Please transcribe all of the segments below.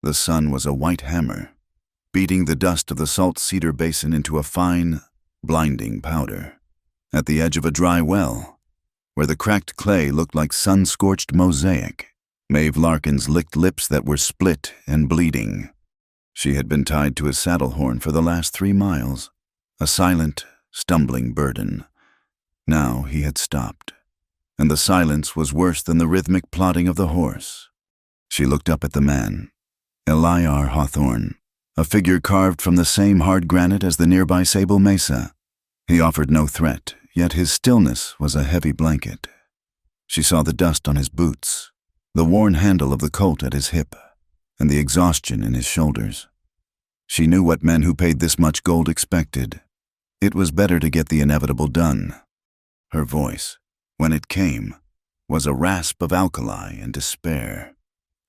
The sun was a white hammer, beating the dust of the salt cedar basin into a fine, blinding powder. At the edge of a dry well, where the cracked clay looked like sun-scorched mosaic, Maeve Larkins licked lips that were split and bleeding. She had been tied to his saddle horn for the last 3 miles, a silent, stumbling burden. Now he had stopped, and the silence was worse than the rhythmic plodding of the horse. She looked up at the man, Eliar Hawthorne, a figure carved from the same hard granite as the nearby Sable Mesa. He offered no threat, yet his stillness was a heavy blanket. She saw the dust on his boots, the worn handle of the Colt at his hip, and the exhaustion in his shoulders. She knew what men who paid this much gold expected. It was better to get the inevitable done. Her voice, when it came, was a rasp of alkali and despair.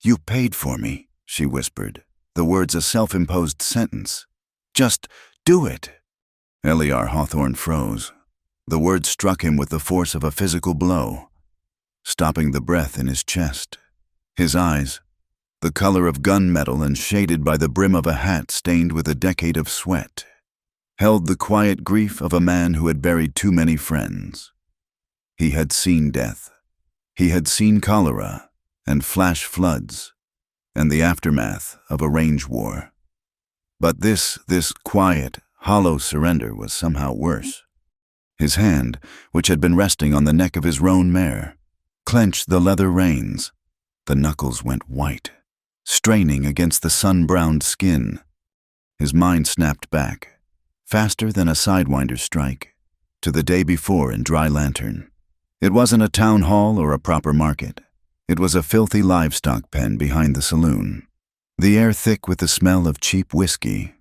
"You paid for me," she whispered, the words a self-imposed sentence. "Just do it." Eliar Hawthorne froze. The words struck him with the force of a physical blow, stopping the breath in his chest. His eyes, the color of gunmetal and shaded by the brim of a hat stained with a decade of sweat, held the quiet grief of a man who had buried too many friends. He had seen death. He had seen cholera and flash floods and the aftermath of a range war. But this quiet, hollow surrender was somehow worse. His hand, which had been resting on the neck of his roan mare, clenched the leather reins. The knuckles went white, straining against the sun-browned skin. His mind snapped back, faster than a sidewinder's strike, to the day before in Dry Lantern. It wasn't a town hall or a proper market. It was a filthy livestock pen behind the saloon, the air thick with the smell of cheap whiskey,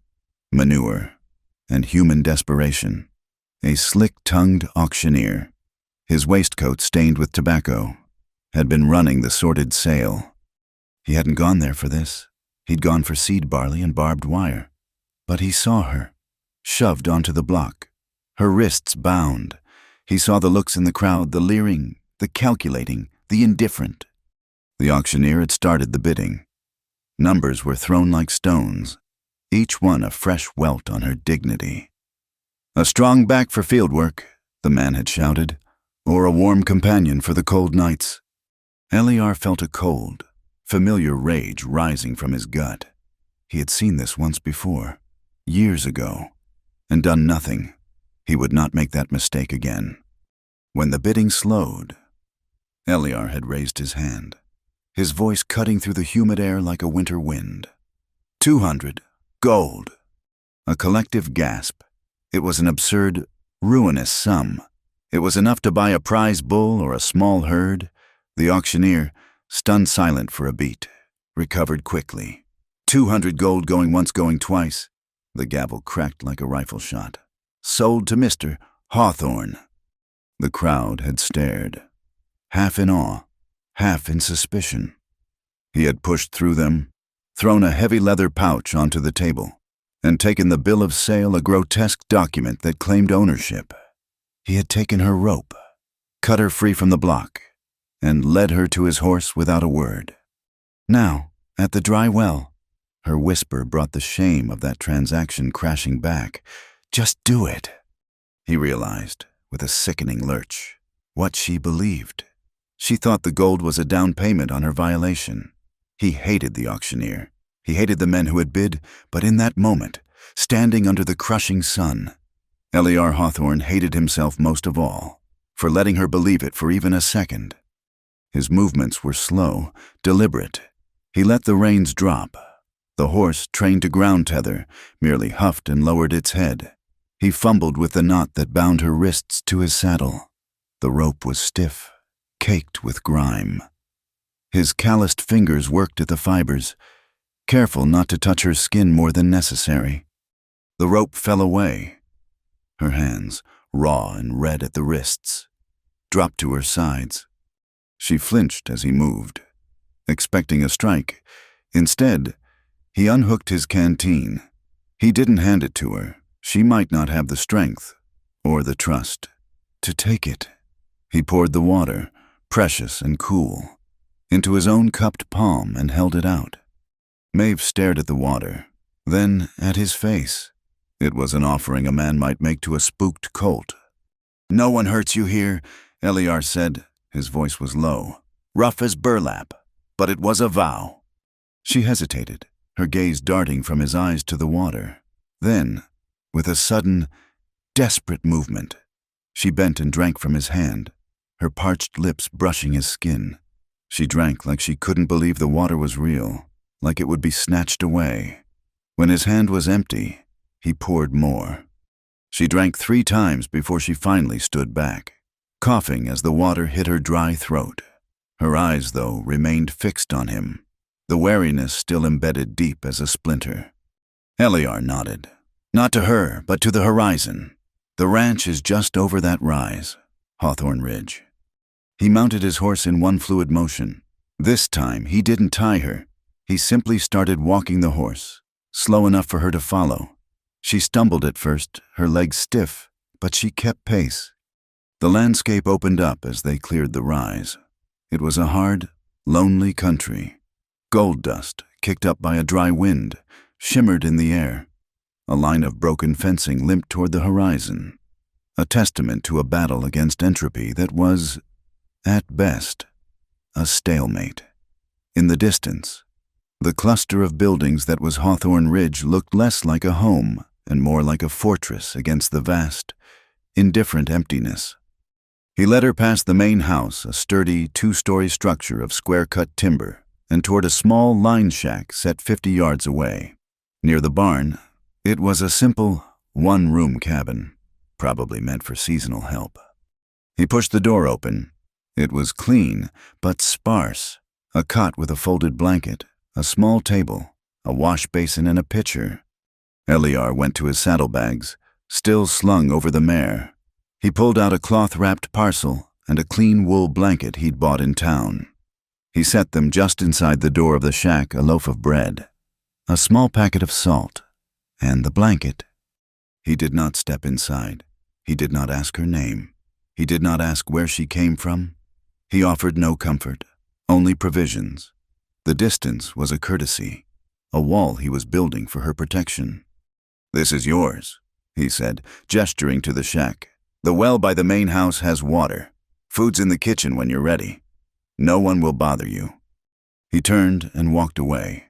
manure, and human desperation. A slick-tongued auctioneer, his waistcoat stained with tobacco, had been running the sordid sale. He hadn't gone there for this. He'd gone for seed barley and barbed wire. But he saw her, shoved onto the block, her wrists bound. He saw the looks in the crowd, the leering, the calculating, the indifferent. The auctioneer had started the bidding. Numbers were thrown like stones, each one a fresh welt on her dignity. "A strong back for fieldwork," the man had shouted, "or a warm companion for the cold nights." Eliar felt a cold, familiar rage rising from his gut. He had seen this once before, years ago, and done nothing. He would not make that mistake again. When the bidding slowed, Eliar had raised his hand, his voice cutting through the humid air like a winter wind. 200, gold. A collective gasp. It was an absurd, ruinous sum. It was enough to buy a prize bull or a small herd. The auctioneer, stunned silent for a beat, recovered quickly. 200 gold going once, going twice. The gavel cracked like a rifle shot. Sold to Mr. Hawthorne. The crowd had stared, half in awe, half in suspicion. He had pushed through them, thrown a heavy leather pouch onto the table, and taken the bill of sale, a grotesque document that claimed ownership. He had taken her rope, cut her free from the block, and led her to his horse without a word. Now, at the dry well, her whisper brought the shame of that transaction crashing back. "Just do it," he realized, with a sickening lurch. What she believed. She thought the gold was a down payment on her violation. He hated the auctioneer. He hated the men who had bid, but in that moment, standing under the crushing sun, Eliar Hawthorne hated himself most of all, for letting her believe it for even a second. His movements were slow, deliberate. He let the reins drop. The horse, trained to ground tether, merely huffed and lowered its head. He fumbled with the knot that bound her wrists to his saddle. The rope was stiff, caked with grime. His calloused fingers worked at the fibers, careful not to touch her skin more than necessary. The rope fell away. Her hands, raw and red at the wrists, dropped to her sides. She flinched as he moved, expecting a strike. Instead, he unhooked his canteen. He didn't hand it to her. She might not have the strength, or the trust, to take it. He poured the water, precious and cool, into his own cupped palm and held it out. Maeve stared at the water, then at his face. It was an offering a man might make to a spooked colt. "No one hurts you here," Eliar said. His voice was low, rough as burlap, but it was a vow. She hesitated, her gaze darting from his eyes to the water. Then, with a sudden, desperate movement, she bent and drank from his hand, her parched lips brushing his skin. She drank like she couldn't believe the water was real, like it would be snatched away. When his hand was empty, he poured more. She drank 3 times before she finally stood back, coughing as the water hit her dry throat. Her eyes, though, remained fixed on him, the wariness still embedded deep as a splinter. Eliar nodded. Not to her, but to the horizon. The ranch is just over that rise, Hawthorne Ridge. He mounted his horse in one fluid motion. This time, he didn't tie her. He simply started walking the horse, slow enough for her to follow. She stumbled at first, her legs stiff, but she kept pace. The landscape opened up as they cleared the rise. It was a hard, lonely country. Gold dust, kicked up by a dry wind, shimmered in the air. A line of broken fencing limped toward the horizon, a testament to a battle against entropy that was, at best, a stalemate. In the distance, the cluster of buildings that was Hawthorne Ridge looked less like a home and more like a fortress against the vast, indifferent emptiness. He led her past the main house, a sturdy 2-story structure of square-cut timber, and toward a small line shack set 50 yards away. Near the barn, it was a simple, 1-room cabin, probably meant for seasonal help. He pushed the door open. It was clean, but sparse. A cot with a folded blanket, a small table, a wash basin and a pitcher. Eliar went to his saddlebags, still slung over the mare. He pulled out a cloth-wrapped parcel and a clean wool blanket he'd bought in town. He set them just inside the door of the shack, a loaf of bread, a small packet of salt, and the blanket. He did not step inside. He did not ask her name. He did not ask where she came from. He offered no comfort, only provisions. The distance was a courtesy, a wall he was building for her protection. "This is yours," he said, gesturing to the shack. "The well by the main house has water. Food's in the kitchen when you're ready. No one will bother you." He turned and walked away,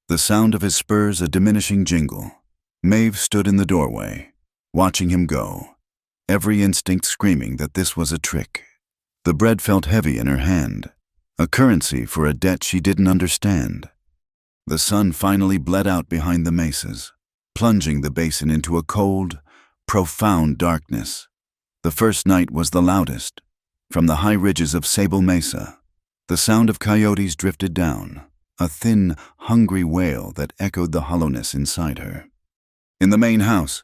the sound of his spurs a diminishing jingle. Maeve stood in the doorway, watching him go, every instinct screaming that this was a trick. The bread felt heavy in her hand, a currency for a debt she didn't understand. The sun finally bled out behind the mesas, plunging the basin into a cold, profound darkness. The first night was the loudest. From the high ridges of Sable Mesa, the sound of coyotes drifted down, a thin, hungry wail that echoed the hollowness inside her. In the main house,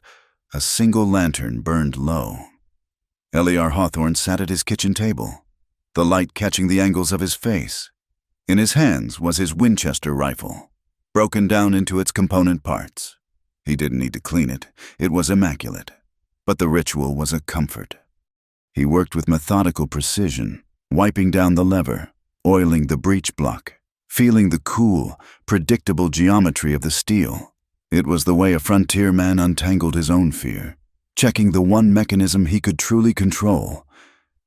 a single lantern burned low. Eliar Hawthorne sat at his kitchen table, the light catching the angles of his face. In his hands was his Winchester rifle, broken down into its component parts. He didn't need to clean it. It was immaculate. But the ritual was a comfort. He worked with methodical precision, wiping down the lever, oiling the breech block, feeling the cool, predictable geometry of the steel. It was the way a frontier man untangled his own fear, checking the one mechanism he could truly control.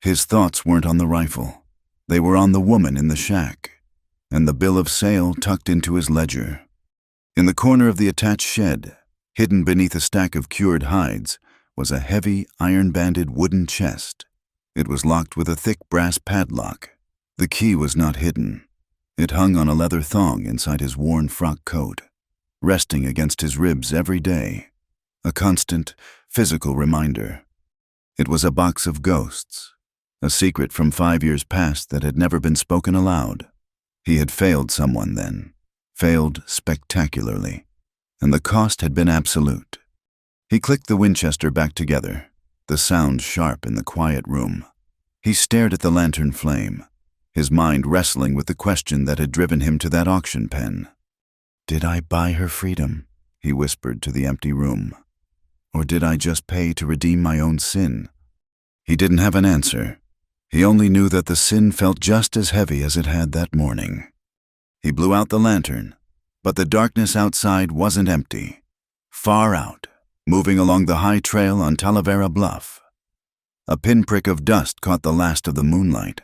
His thoughts weren't on the rifle. They were on the woman in the shack, and the bill of sale tucked into his ledger. In the corner of the attached shed, hidden beneath a stack of cured hides, was a heavy, iron-banded wooden chest. It was locked with a thick brass padlock. The key was not hidden. It hung on a leather thong inside his worn frock coat, resting against his ribs every day, a constant, physical reminder. It was a box of ghosts, a secret from 5 years past that had never been spoken aloud. He had failed someone then, failed spectacularly, and the cost had been absolute. He clicked the Winchester back together, the sound sharp in the quiet room. He stared at the lantern flame, his mind wrestling with the question that had driven him to that auction pen. "Did I buy her freedom?" he whispered to the empty room. "Or did I just pay to redeem my own sin?" He didn't have an answer. He only knew that the sin felt just as heavy as it had that morning. He blew out the lantern, But the darkness outside wasn't empty. Far out, moving along the high trail on Talavera Bluff, a pinprick of dust caught the last of the moonlight.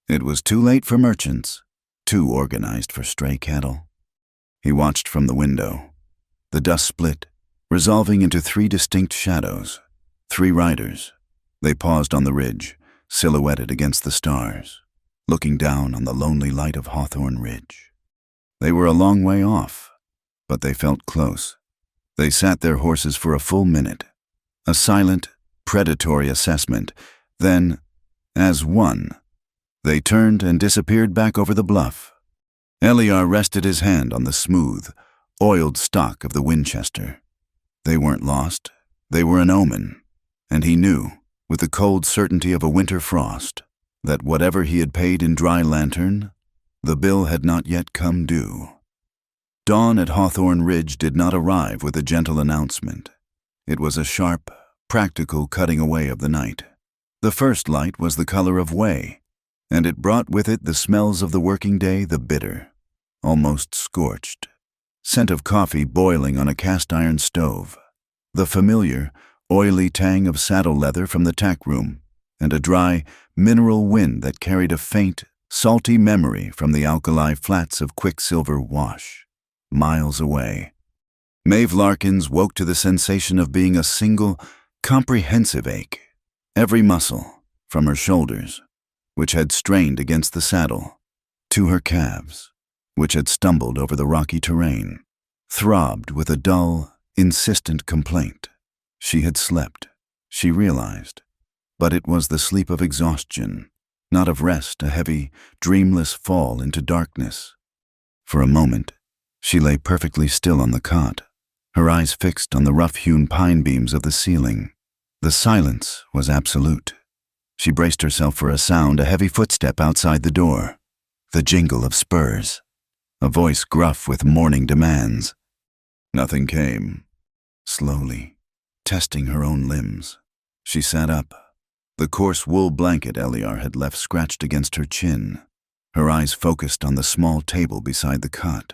It was too late for merchants, too organized for stray cattle. He watched from the window. The dust split, resolving into 3 distinct shadows. 3 riders. They paused on the ridge, silhouetted against the stars, looking down on the lonely light of Hawthorne Ridge. They were a long way off, but they felt close. They sat their horses for a full minute, a silent, predatory assessment. Then, as one, they turned and disappeared back over the bluff. Eliar rested his hand on the smooth, oiled stock of the Winchester. They weren't lost. They were an omen, and he knew, with the cold certainty of a winter frost, that whatever he had paid in Dry Lantern, the bill had not yet come due. Dawn at Hawthorne Ridge did not arrive with a gentle announcement. It was a sharp, practical cutting away of the night. The first light was the color of whey, and it brought with it the smells of the working day, the bitter, almost scorched, scent of coffee boiling on a cast-iron stove, the familiar, oily tang of saddle leather from the tack room, and a dry, mineral wind that carried a faint, salty memory from the alkali flats of Quicksilver Wash, miles away. Maeve Larkins woke to the sensation of being a single, comprehensive ache. Every muscle, from her shoulders, which had strained against the saddle, to her calves, which had stumbled over the rocky terrain, throbbed with a dull, insistent complaint. She had slept, she realized, but it was the sleep of exhaustion, not of rest, a heavy, dreamless fall into darkness. For a moment, she lay perfectly still on the cot, her eyes fixed on the rough-hewn pine beams of the ceiling. The silence was absolute. She braced herself for a sound, a heavy footstep outside the door, the jingle of spurs, a voice gruff with morning demands. Nothing came. Slowly, testing her own limbs, she sat up, the coarse wool blanket Eliar had left scratched against her chin, her eyes focused on the small table beside the cot.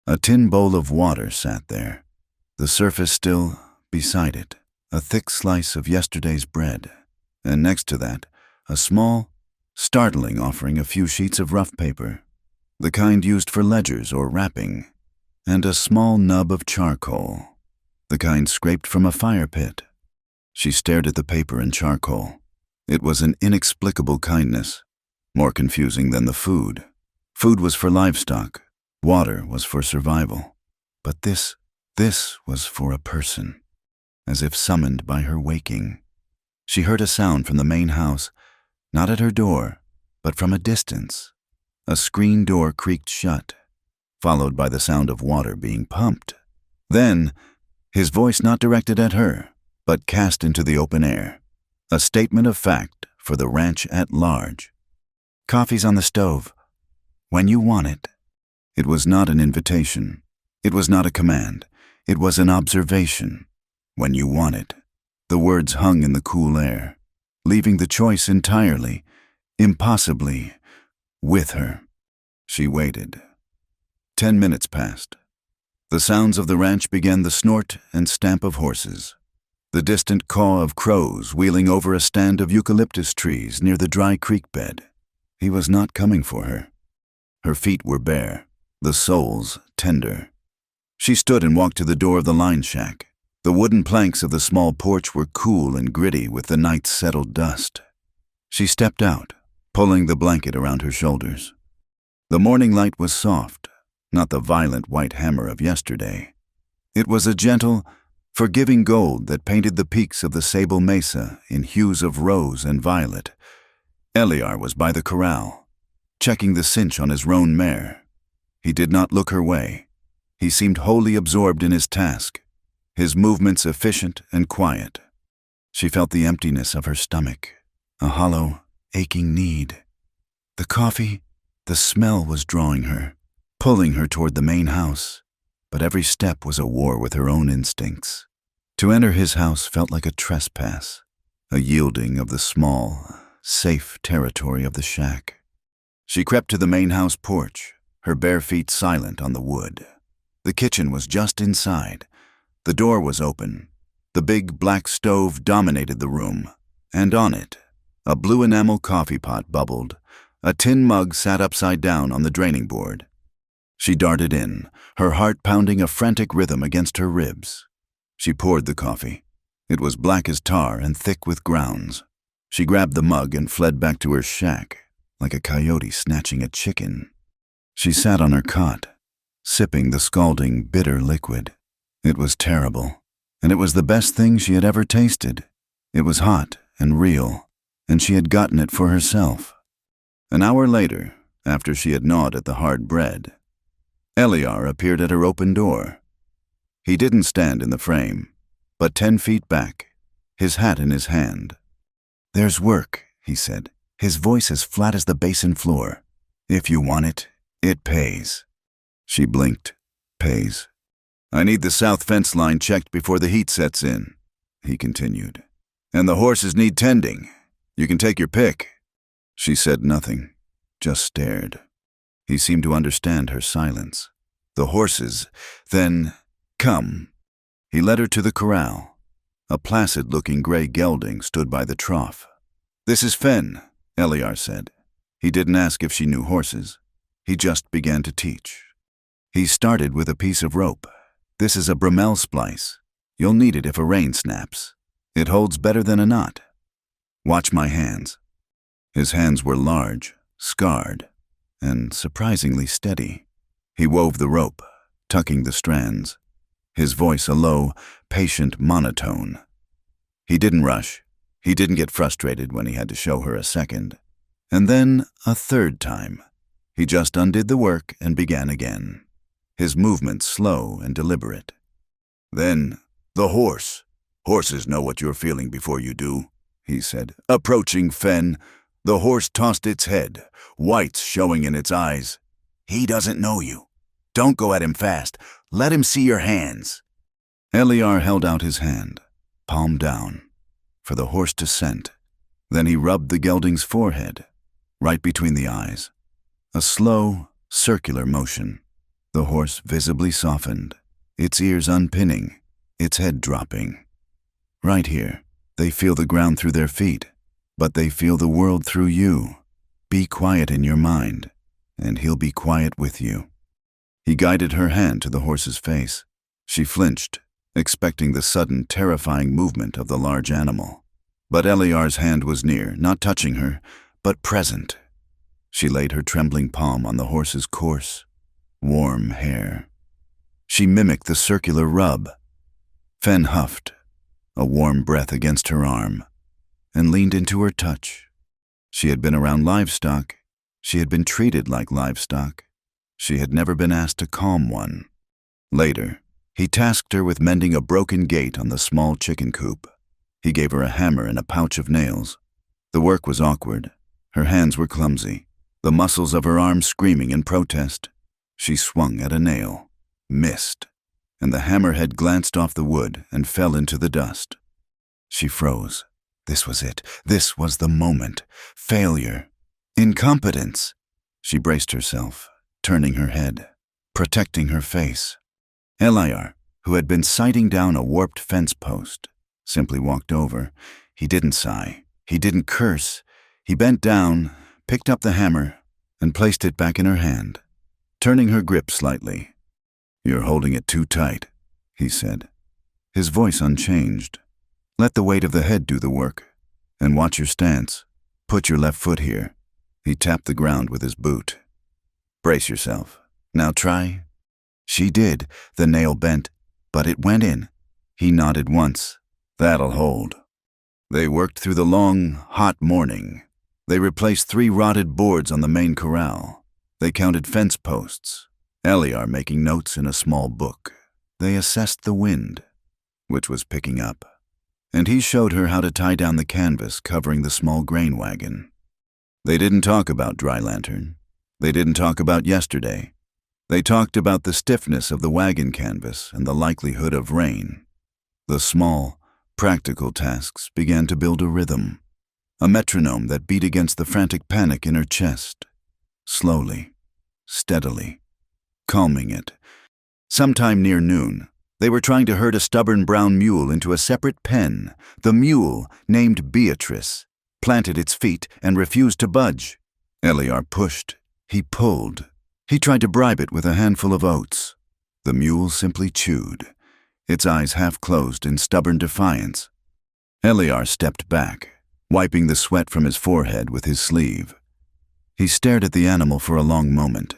A tin bowl of water sat there, the surface still beside it, a thick slice of yesterday's bread, and next to that, a small, startling offering, a few sheets of rough paper, the kind used for ledgers or wrapping, and a small nub of charcoal, the kind scraped from a fire pit. She stared at the paper and charcoal. It was an inexplicable kindness, more confusing than the food. Food was for livestock, water was for survival. But this was for a person, as if summoned by her waking. She heard a sound from the main house, not at her door, but from a distance. A screen door creaked shut, followed by the sound of water being pumped. Then, his voice not directed at her, but cast into the open air, a statement of fact for the ranch at large. Coffee's on the stove, when you want it. It was not an invitation. It was not a command. It was an observation. When you want it. The words hung in the cool air, leaving the choice entirely, impossibly, with her. She waited. 10 minutes passed. The sounds of the ranch began, the snort and stamp of horses, the distant caw of crows wheeling over a stand of eucalyptus trees near the dry creek bed. He was not coming for her. Her feet were bare, the soles tender. She stood and walked to the door of the line shack. The wooden planks of the small porch were cool and gritty with the night's settled dust. She stepped out, pulling the blanket around her shoulders. The morning light was soft, not the violent white hammer of yesterday. It was a gentle, forgiving gold that painted the peaks of the Sable Mesa in hues of rose and violet. Eliar was by the corral, checking the cinch on his roan mare. He did not look her way. He seemed wholly absorbed in his task, his movements efficient and quiet. She felt the emptiness of her stomach, a hollow, aching need. The coffee, the smell was drawing her, pulling her toward the main house, but every step was a war with her own instincts. To enter his house felt like a trespass, a yielding of the small, safe territory of the shack. She crept to the main house porch, her bare feet silent on the wood. The kitchen was just inside. The door was open. The big black stove dominated the room, and on it, a blue enamel coffee pot bubbled. A tin mug sat upside down on the draining board. She darted in, her heart pounding a frantic rhythm against her ribs. She poured the coffee. It was black as tar and thick with grounds. She grabbed the mug and fled back to her shack, like a coyote snatching a chicken. She sat on her cot, sipping the scalding, bitter liquid. It was terrible, and it was the best thing she had ever tasted. It was hot and real, and she had gotten it for herself. An hour later, after she had gnawed at the hard bread, Eliar appeared at her open door. He didn't stand in the frame, but 10 feet back, his hat in his hand. "There's work," he said, his voice as flat as the basin floor. "If you want it, it pays." She blinked. "Pays. I need the south fence line checked before the heat sets in," he continued. "And the horses need tending. You can take your pick." She said nothing, just stared. He seemed to understand her silence. "The horses, then, come." He led her to the corral. A placid-looking gray gelding stood by the trough. "This is Fen," Eliar said. He didn't ask if she knew horses. He just began to teach. He started with a piece of rope. "This is a Bromel splice. You'll need it if a rein snaps. It holds better than a knot. Watch my hands." His hands were large, scarred, and surprisingly steady. He wove the rope, tucking the strands, his voice a low, patient monotone. He didn't rush. He didn't get frustrated when he had to show her a second. And then a third time. He just undid the work and began again, his movements slow and deliberate. "Then, the horse. Horses know what you're feeling before you do," he said. Approaching Fen, the horse tossed its head, whites showing in its eyes. "He doesn't know you. Don't go at him fast. Let him see your hands." Eliar held out his hand, palm down, for the horse to scent. Then he rubbed the gelding's forehead, right between the eyes. A slow, circular motion. The horse visibly softened, its ears unpinning, its head dropping. "Right here, they feel the ground through their feet, but they feel the world through you. Be quiet in your mind, and he'll be quiet with you." He guided her hand to the horse's face. She flinched, expecting the sudden, terrifying movement of the large animal. But Eliar's hand was near, not touching her, but present. She laid her trembling palm on the horse's coarse, warm hair. She mimicked the circular rub. Fen huffed, a warm breath against her arm, and leaned into her touch. She had been around livestock. She had been treated like livestock. She had never been asked to calm one. Later, he tasked her with mending a broken gate on the small chicken coop. He gave her a hammer and a pouch of nails. The work was awkward. Her hands were clumsy, the muscles of her arms screaming in protest. She swung at a nail, missed, and the hammerhead glanced off the wood and fell into the dust. She froze. This was it. This was the moment. Failure. Incompetence. She braced herself, turning her head, protecting her face. Eliar, who had been sighting down a warped fence post, simply walked over. He didn't sigh. He didn't curse. He bent down, picked up the hammer, and placed it back in her hand, turning her grip slightly. "You're holding it too tight," he said, his voice unchanged. "Let the weight of the head do the work, and watch your stance. Put your left foot here." He tapped the ground with his boot. "Brace yourself. Now try." She did. The nail bent, but it went in. He nodded once. "That'll hold." They worked through the long, hot morning. They replaced 3 rotted boards on the main corral. They counted fence posts, Eliar making notes in a small book. They assessed the wind, which was picking up, and he showed her how to tie down the canvas covering the small grain wagon. They didn't talk about Dry Lantern. They didn't talk about yesterday. They talked about the stiffness of the wagon canvas and the likelihood of rain. The small, practical tasks began to build a rhythm, a metronome that beat against the frantic panic in her chest, slowly, steadily, calming it. Sometime near noon, they were trying to herd a stubborn brown mule into a separate pen. The mule, named Beatrice, planted its feet and refused to budge. Eliar pushed. He pulled. He tried to bribe it with a handful of oats. The mule simply chewed, its eyes half closed in stubborn defiance. Eliar stepped back, wiping the sweat from his forehead with his sleeve. He stared at the animal for a long moment.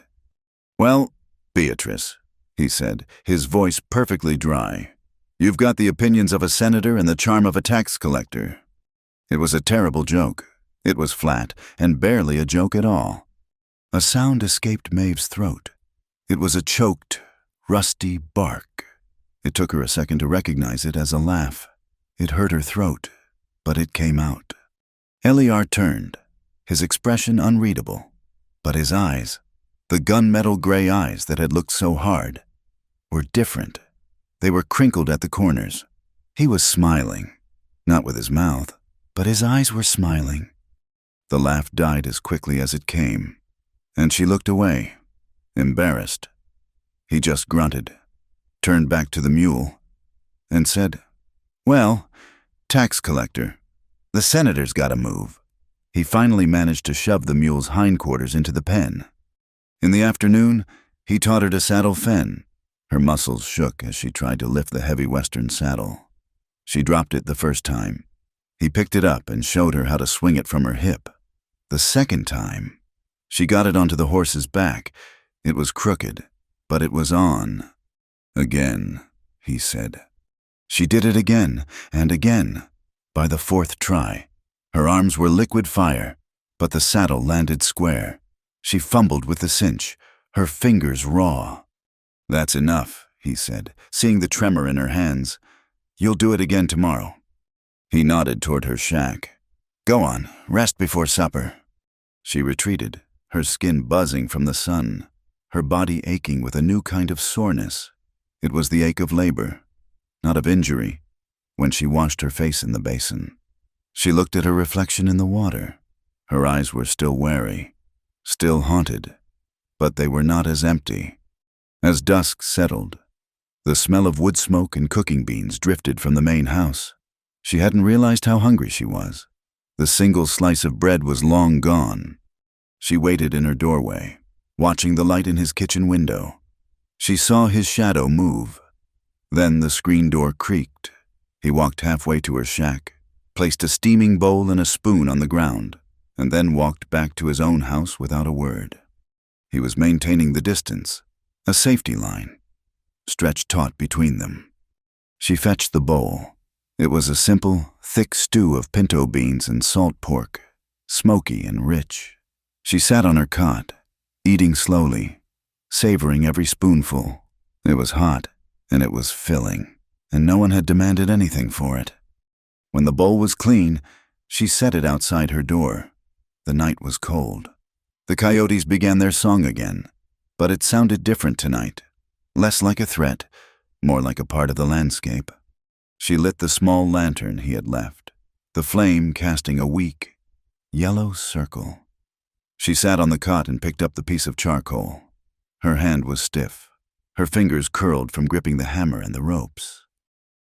"Well, Beatrice," he said, his voice perfectly dry, "you've got the opinions of a senator and the charm of a tax collector." It was a terrible joke. It was flat and barely a joke at all. A sound escaped Maeve's throat. It was a choked, rusty bark. It took her a second to recognize it as a laugh. It hurt her throat, but it came out. Eliar turned, his expression unreadable, but his eyes, the gunmetal gray eyes that had looked so hard, were different. They were crinkled at the corners. He was smiling, not with his mouth, but his eyes were smiling. The laugh died as quickly as it came, and she looked away, embarrassed. He just grunted, turned back to the mule, and said, "Well, tax collector, the senator's got to move." He finally managed to shove the mule's hindquarters into the pen. In the afternoon, he taught her to saddle Fen. Her muscles shook as she tried to lift the heavy western saddle. She dropped it the first time. He picked it up and showed her how to swing it from her hip. The second time, she got it onto the horse's back. It was crooked, but it was on. "Again," he said. She did it again and again. By the fourth try, her arms were liquid fire, but the saddle landed square. She fumbled with the cinch, her fingers raw. "That's enough," he said, seeing the tremor in her hands. "You'll do it again tomorrow." He nodded toward her shack. "Go on, rest before supper." She retreated, her skin buzzing from the sun, her body aching with a new kind of soreness. It was the ache of labor, not of injury. When she washed her face in the basin, she looked at her reflection in the water. Her eyes were still wary, still haunted, but they were not as empty. As dusk settled, the smell of wood smoke and cooking beans drifted from the main house. She hadn't realized how hungry she was. The single slice of bread was long gone. She waited in her doorway, watching the light in his kitchen window. She saw his shadow move. Then the screen door creaked. He walked halfway to her shack, placed a steaming bowl and a spoon on the ground, and then walked back to his own house without a word. He was maintaining the distance, a safety line, stretched taut between them. She fetched the bowl. It was a simple, thick stew of pinto beans and salt pork, smoky and rich. She sat on her cot, eating slowly, savoring every spoonful. It was hot, and it was filling, and no one had demanded anything for it. When the bowl was clean, she set it outside her door. The night was cold. The coyotes began their song again, but it sounded different tonight, less like a threat, more like a part of the landscape. She lit the small lantern he had left, the flame casting a weak, yellow circle. She sat on the cot and picked up the piece of charcoal. Her hand was stiff, her fingers curled from gripping the hammer and the ropes.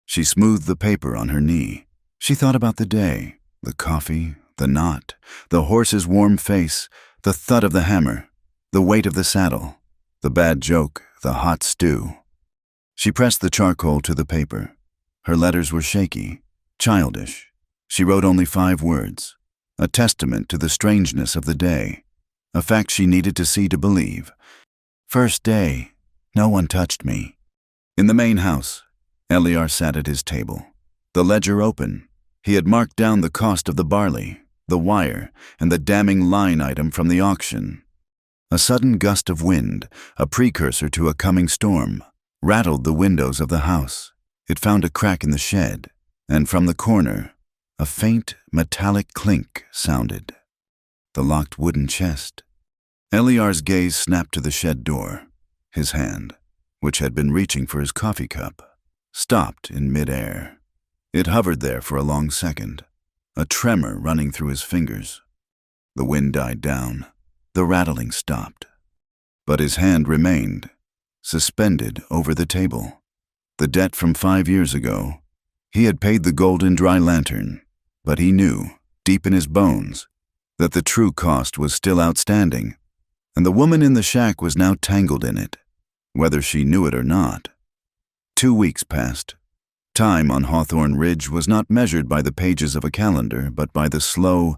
She smoothed the paper on her knee. She thought about the day, the coffee, the knot, the horse's warm face, the thud of the hammer, the weight of the saddle, the bad joke, the hot stew. She pressed the charcoal to the paper. Her letters were shaky, childish. She wrote only 5 words, a testament to the strangeness of the day, a fact she needed to see to believe. "First day, no one touched me." In the main house, Eliar sat at his table, the ledger open. He had marked down the cost of the barley, the wire, and the damning line item from the auction. A sudden gust of wind, a precursor to a coming storm, rattled the windows of the house. It found a crack in the shed, and from the corner, a faint metallic clink sounded. The locked wooden chest. Eliar's gaze snapped to the shed door. His hand, which had been reaching for his coffee cup, stopped in midair. It hovered there for a long second, a tremor running through his fingers. The wind died down. The rattling stopped. But his hand remained, suspended over the table. The debt from 5 years ago. He had paid the golden dry lantern, but he knew, deep in his bones, that the true cost was still outstanding, and the woman in the shack was now tangled in it, whether she knew it or not. 2 weeks passed. Time on Hawthorne Ridge was not measured by the pages of a calendar, but by the slow,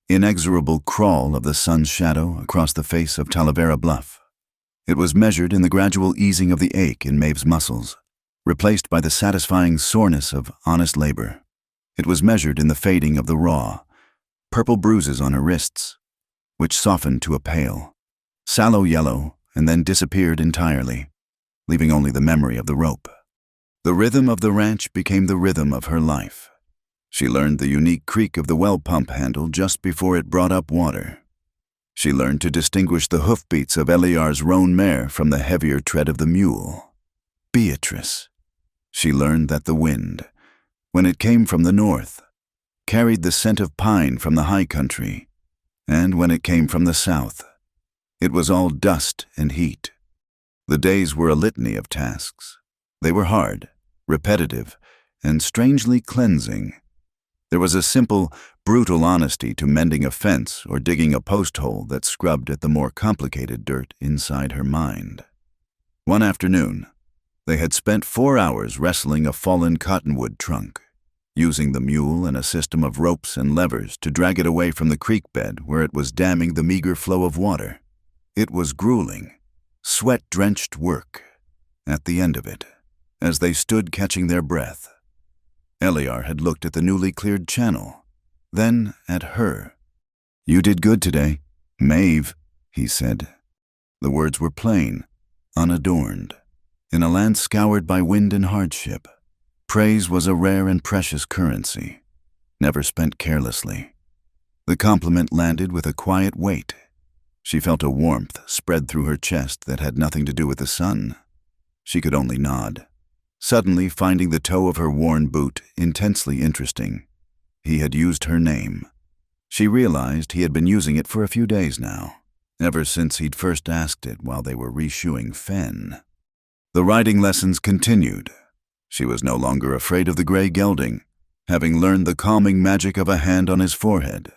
inexorable crawl of the sun's shadow across the face of Talavera Bluff. It was measured in the gradual easing of the ache in Maeve's muscles, replaced by the satisfying soreness of honest labor. It was measured in the fading of the raw, purple bruises on her wrists, which softened to a pale, sallow yellow and then disappeared entirely, leaving only the memory of the rope. The rhythm of the ranch became the rhythm of her life. She learned the unique creak of the well pump handle just before it brought up water. She learned to distinguish the hoofbeats of Eliar's roan mare from the heavier tread of the mule. Beatrice. She learned that the wind, when it came from the north, carried the scent of pine from the high country, and when it came from the south, it was all dust and heat. The days were a litany of tasks. They were hard, repetitive, and strangely cleansing. There was a simple, brutal honesty to mending a fence or digging a post hole that scrubbed at the more complicated dirt inside her mind. One afternoon, they had spent 4 hours wrestling a fallen cottonwood trunk, using the mule and a system of ropes and levers to drag it away from the creek bed where it was damming the meager flow of water. It was grueling, sweat-drenched work. At the end of it, as they stood catching their breath, Eliar had looked at the newly cleared channel, then at her. "You did good today, Maeve," he said. The words were plain, unadorned. In a land scoured by wind and hardship, praise was a rare and precious currency, never spent carelessly. The compliment landed with a quiet weight. She felt a warmth spread through her chest that had nothing to do with the sun. She could only nod, suddenly finding the toe of her worn boot intensely interesting. He had used her name. She realized he had been using it for a few days now, ever since he'd first asked it while they were reshoeing Fen. The riding lessons continued. She was no longer afraid of the gray gelding, having learned the calming magic of a hand on his forehead.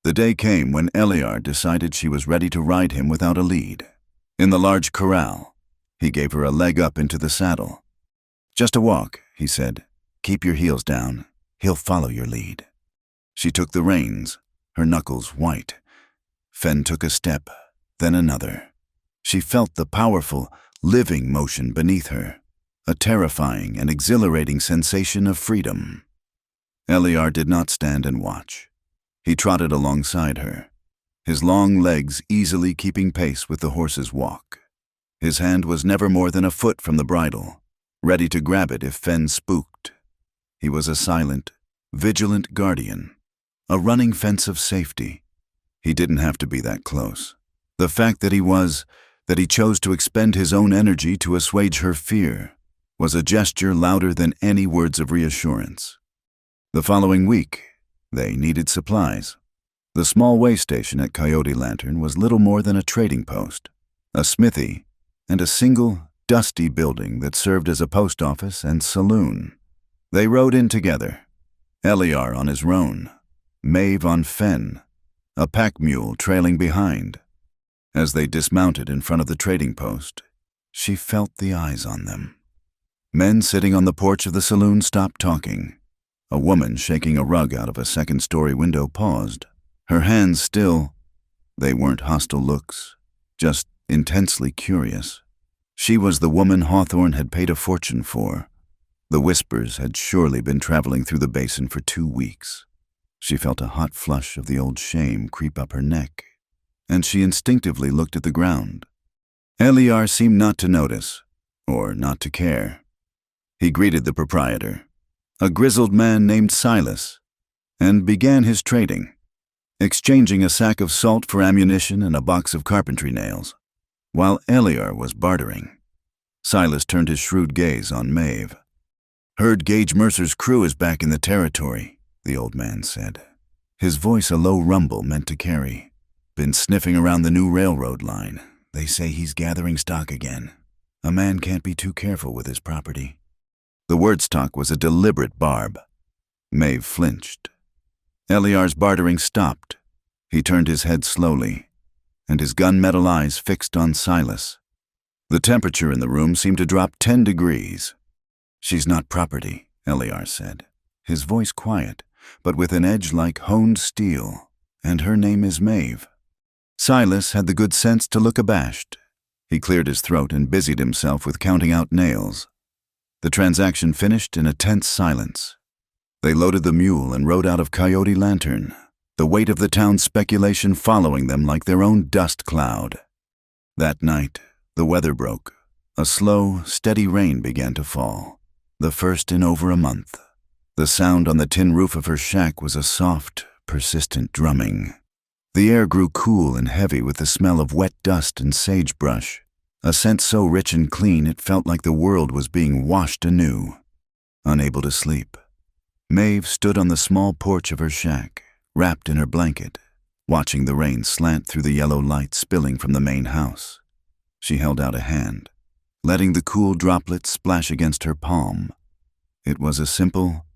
The day came when Eliar decided she was ready to ride him without a lead. In the large corral, he gave her a leg up into the saddle. "Just a walk," he said. "Keep your heels down. He'll follow your lead." She took the reins, her knuckles white. Fen took a step, then another. She felt the powerful, living motion beneath her, a terrifying and exhilarating sensation of freedom. Eliar did not stand and watch. He trotted alongside her, his long legs easily keeping pace with the horse's walk. His hand was never more than a foot from the bridle, ready to grab it if Fen spooked. He was a silent, vigilant guardian, a running fence of safety. He didn't have to be that close. The fact that he chose to expend his own energy to assuage her fear, was a gesture louder than any words of reassurance. The following week, they needed supplies. The small way station at Coyote Lantern was little more than a trading post, a smithy, and a single, dusty building that served as a post office and saloon. They rode in together, Eliar on his roan, Maeve on Fen, a pack mule trailing behind. As they dismounted in front of the trading post, she felt the eyes on them. Men sitting on the porch of the saloon stopped talking. A woman shaking a rug out of a second-story window paused, her hands still. They weren't hostile looks, just intensely curious. She was the woman Hawthorne had paid a fortune for. The whispers had surely been traveling through the basin for 2 weeks. She felt a hot flush of the old shame creep up her neck, and she instinctively looked at the ground. Eliar seemed not to notice, or not to care. He greeted the proprietor, a grizzled man named Silas, and began his trading, exchanging a sack of salt for ammunition and a box of carpentry nails, while Eliar was bartering. Silas turned his shrewd gaze on Maeve. "Heard Gage Mercer's crew is back in the territory," the old man said, his voice a low rumble meant to carry. "Been sniffing around the new railroad line. They say he's gathering stock again." A man can't be too careful with his property. The word stock was a deliberate barb. Maeve flinched. Eliar's bartering stopped. He turned his head slowly, and his gunmetal eyes fixed on Silas. The temperature in the room seemed to drop 10 degrees. "She's not property," Eliar said, his voice quiet, but with an edge like honed steel, "and her name is Maeve." Silas had the good sense to look abashed. He cleared his throat and busied himself with counting out nails. The transaction finished in a tense silence. They loaded the mule and rode out of Coyote Lantern, the weight of the town's speculation following them like their own dust cloud. That night, the weather broke. A slow, steady rain began to fall, the first in over a month. The sound on the tin roof of her shack was a soft, persistent drumming. The air grew cool and heavy with the smell of wet dust and sagebrush, a scent so rich and clean it felt like the world was being washed anew. Unable to sleep, Maeve stood on the small porch of her shack, wrapped in her blanket, watching the rain slant through the yellow light spilling from the main house. She held out a hand, letting the cool droplets splash against her palm. It was a simple,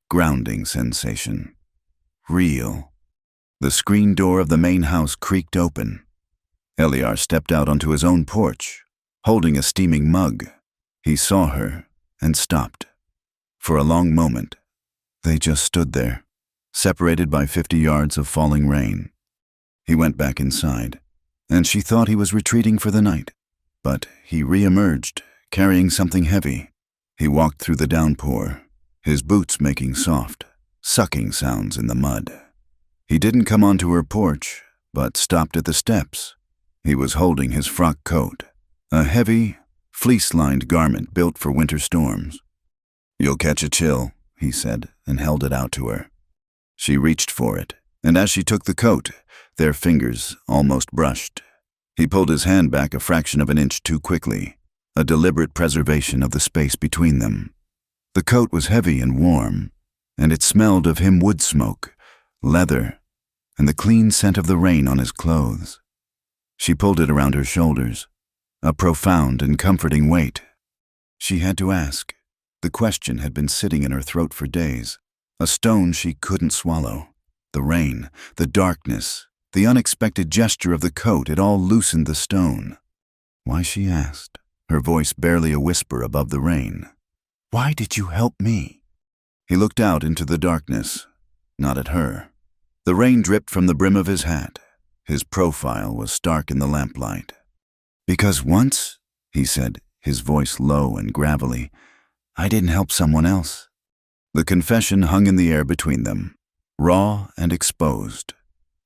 grounding sensation. Real. The screen door of the main house creaked open. Eliar stepped out onto his own porch, holding a steaming mug. He saw her and stopped. For a long moment, they just stood there, separated by 50 yards of falling rain. He went back inside, and she thought he was retreating for the night. But he re-emerged, carrying something heavy. He walked through the downpour, his boots making soft, sucking sounds in the mud. He didn't come onto her porch, but stopped at the steps. He was holding his frock coat, a heavy, fleece-lined garment built for winter storms. "You'll catch a chill," he said, and held it out to her. She reached for it, and as she took the coat, their fingers almost brushed. He pulled his hand back a fraction of an inch too quickly, a deliberate preservation of the space between them. The coat was heavy and warm, and it smelled of him wood smoke, leather, and the clean scent of the rain on his clothes. She pulled it around her shoulders, a profound and comforting weight. She had to ask. The question had been sitting in her throat for days, a stone she couldn't swallow. The rain, the darkness, the unexpected gesture of the coat, it all loosened the stone. Why, she asked, her voice barely a whisper above the rain. "Why did you help me?" He looked out into the darkness, not at her. The rain dripped from the brim of his hat. His profile was stark in the lamplight. "Because once," he said, his voice low and gravelly, "I didn't help someone else." The confession hung in the air between them, raw and exposed.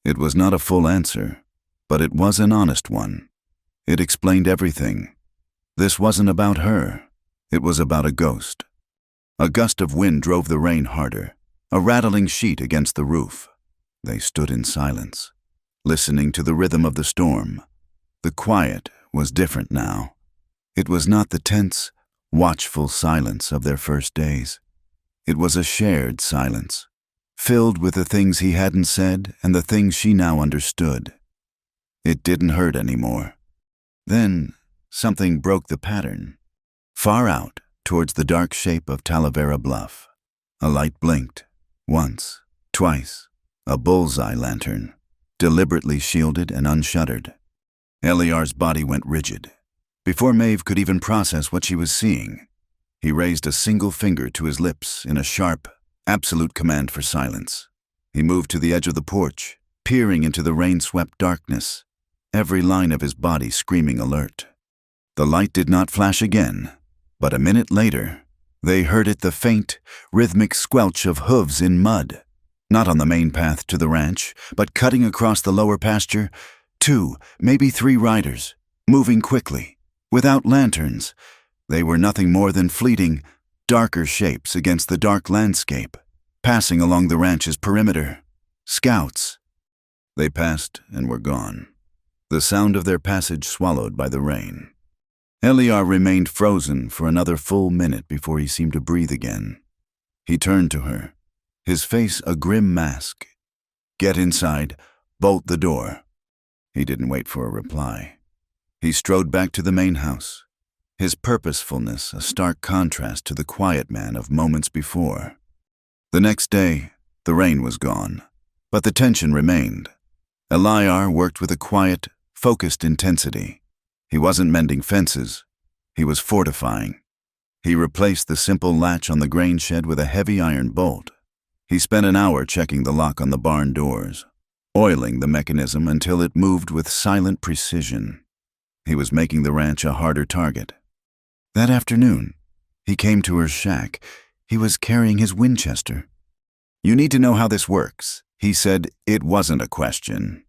It was not a full answer, but it was an honest one. It explained everything. This wasn't about her. It was about a ghost. A gust of wind drove the rain harder, a rattling sheet against the roof. They stood in silence, listening to the rhythm of the storm. The quiet was different now. It was not the tense, watchful silence of their first days. It was a shared silence, filled with the things he hadn't said and the things she now understood. It didn't hurt anymore. Then something broke the pattern. Far out, towards the dark shape of Talavera Bluff, a light blinked, once, twice, a bullseye lantern, deliberately shielded and unshuttered. Eliar's body went rigid. Before Maeve could even process what she was seeing, he raised a single finger to his lips in a sharp, absolute command for silence. He moved to the edge of the porch, peering into the rain-swept darkness, every line of his body screaming alert. The light did not flash again, but a minute later, they heard it, the faint, rhythmic squelch of hooves in mud, not on the main path to the ranch, but cutting across the lower pasture, 2, maybe 3 riders, moving quickly, without lanterns. They were nothing more than fleeting, darker shapes against the dark landscape, passing along the ranch's perimeter. Scouts. They passed and were gone, the sound of their passage swallowed by the rain. Eliar remained frozen for another full minute before he seemed to breathe again. He turned to her, his face a grim mask. "Get inside. Bolt the door." He didn't wait for a reply. He strode back to the main house. his purposefulness a stark contrast to the quiet man of moments before. The next day, the rain was gone, but the tension remained. Eliar worked with a quiet, focused intensity. He wasn't mending fences, he was fortifying. He replaced the simple latch on the grain shed with a heavy iron bolt. He spent an hour checking the lock on the barn doors, oiling the mechanism until it moved with silent precision. He was making the ranch a harder target. That afternoon, he came to her shack. He was carrying his Winchester. "You need to know how this works," he said. It wasn't a question.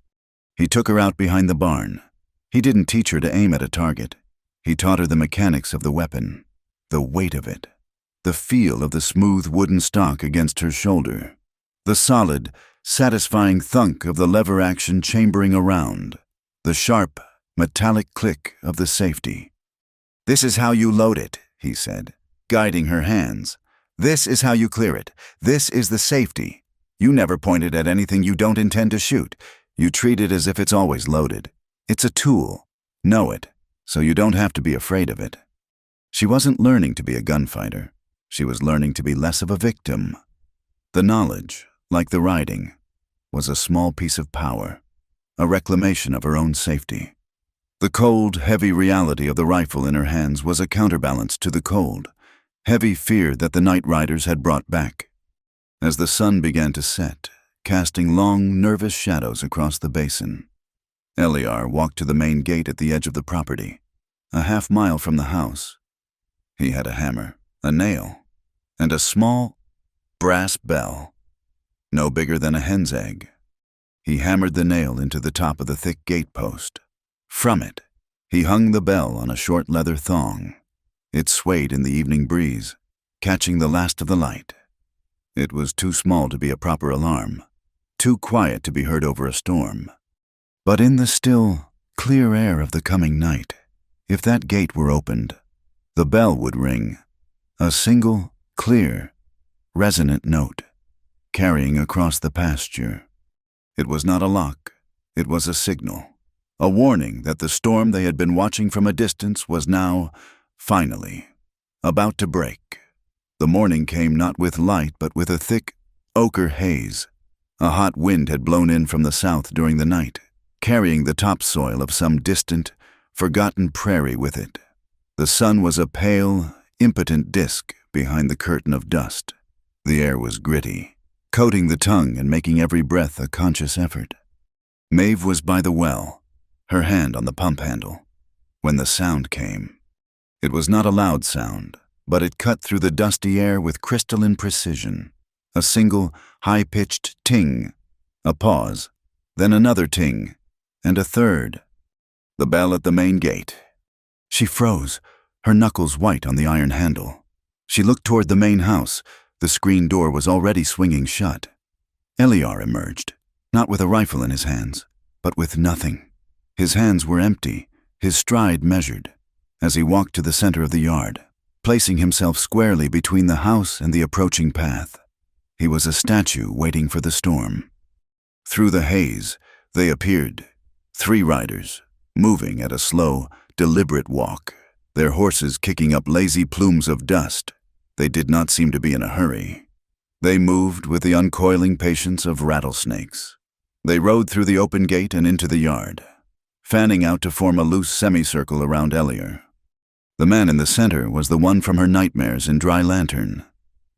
He took her out behind the barn. He didn't teach her to aim at a target. He taught her the mechanics of the weapon, the weight of it, the feel of the smooth wooden stock against her shoulder, the solid, satisfying thunk of the lever action chambering around, the sharp, metallic click of the safety. "This is how you load it," he said, guiding her hands. "This is how you clear it. This is the safety. You never point it at anything you don't intend to shoot. You treat it as if it's always loaded. It's a tool. Know it, so you don't have to be afraid of it." She wasn't learning to be a gunfighter. She was learning to be less of a victim. The knowledge, like the riding, was a small piece of power, a reclamation of her own safety. The cold, heavy reality of the rifle in her hands was a counterbalance to the cold, heavy fear that the night riders had brought back. As the sun began to set, casting long, nervous shadows across the basin, Eliar walked to the main gate at the edge of the property, a half-mile from the house. He had a hammer, a nail, and a small, brass bell, no bigger than a hen's egg. He hammered the nail into the top of the thick gate post. From it, he hung the bell on a short leather thong. It swayed in the evening breeze, catching the last of the light. It was too small to be a proper alarm, too quiet to be heard over a storm. But in the still, clear air of the coming night, if that gate were opened, the bell would ring, a single, clear, resonant note, carrying across the pasture. It was not a lock, it was a signal, a warning that the storm they had been watching from a distance was now, finally, about to break. The morning came not with light but with a thick, ochre haze. A hot wind had blown in from the south during the night, carrying the topsoil of some distant, forgotten prairie with it. The sun was a pale, impotent disk behind the curtain of dust. The air was gritty, coating the tongue and making every breath a conscious effort. Maeve was by the well, her hand on the pump handle, when the sound came. It was not a loud sound, but it cut through the dusty air with crystalline precision. A single, high-pitched ting, a pause, then another ting, and a third. The bell at the main gate. She froze, her knuckles white on the iron handle. She looked toward the main house. The screen door was already swinging shut. Eliar emerged, not with a rifle in his hands, but with nothing. His hands were empty, his stride measured, as he walked to the center of the yard, placing himself squarely between the house and the approaching path. He was a statue waiting for the storm. Through the haze, they appeared, 3 riders, moving at a slow, deliberate walk, their horses kicking up lazy plumes of dust. They did not seem to be in a hurry. They moved with the uncoiling patience of rattlesnakes. They rode through the open gate and into the yard, fanning out to form a loose semicircle around Eliar. The man in the center was the one from her nightmares in Dry Lantern,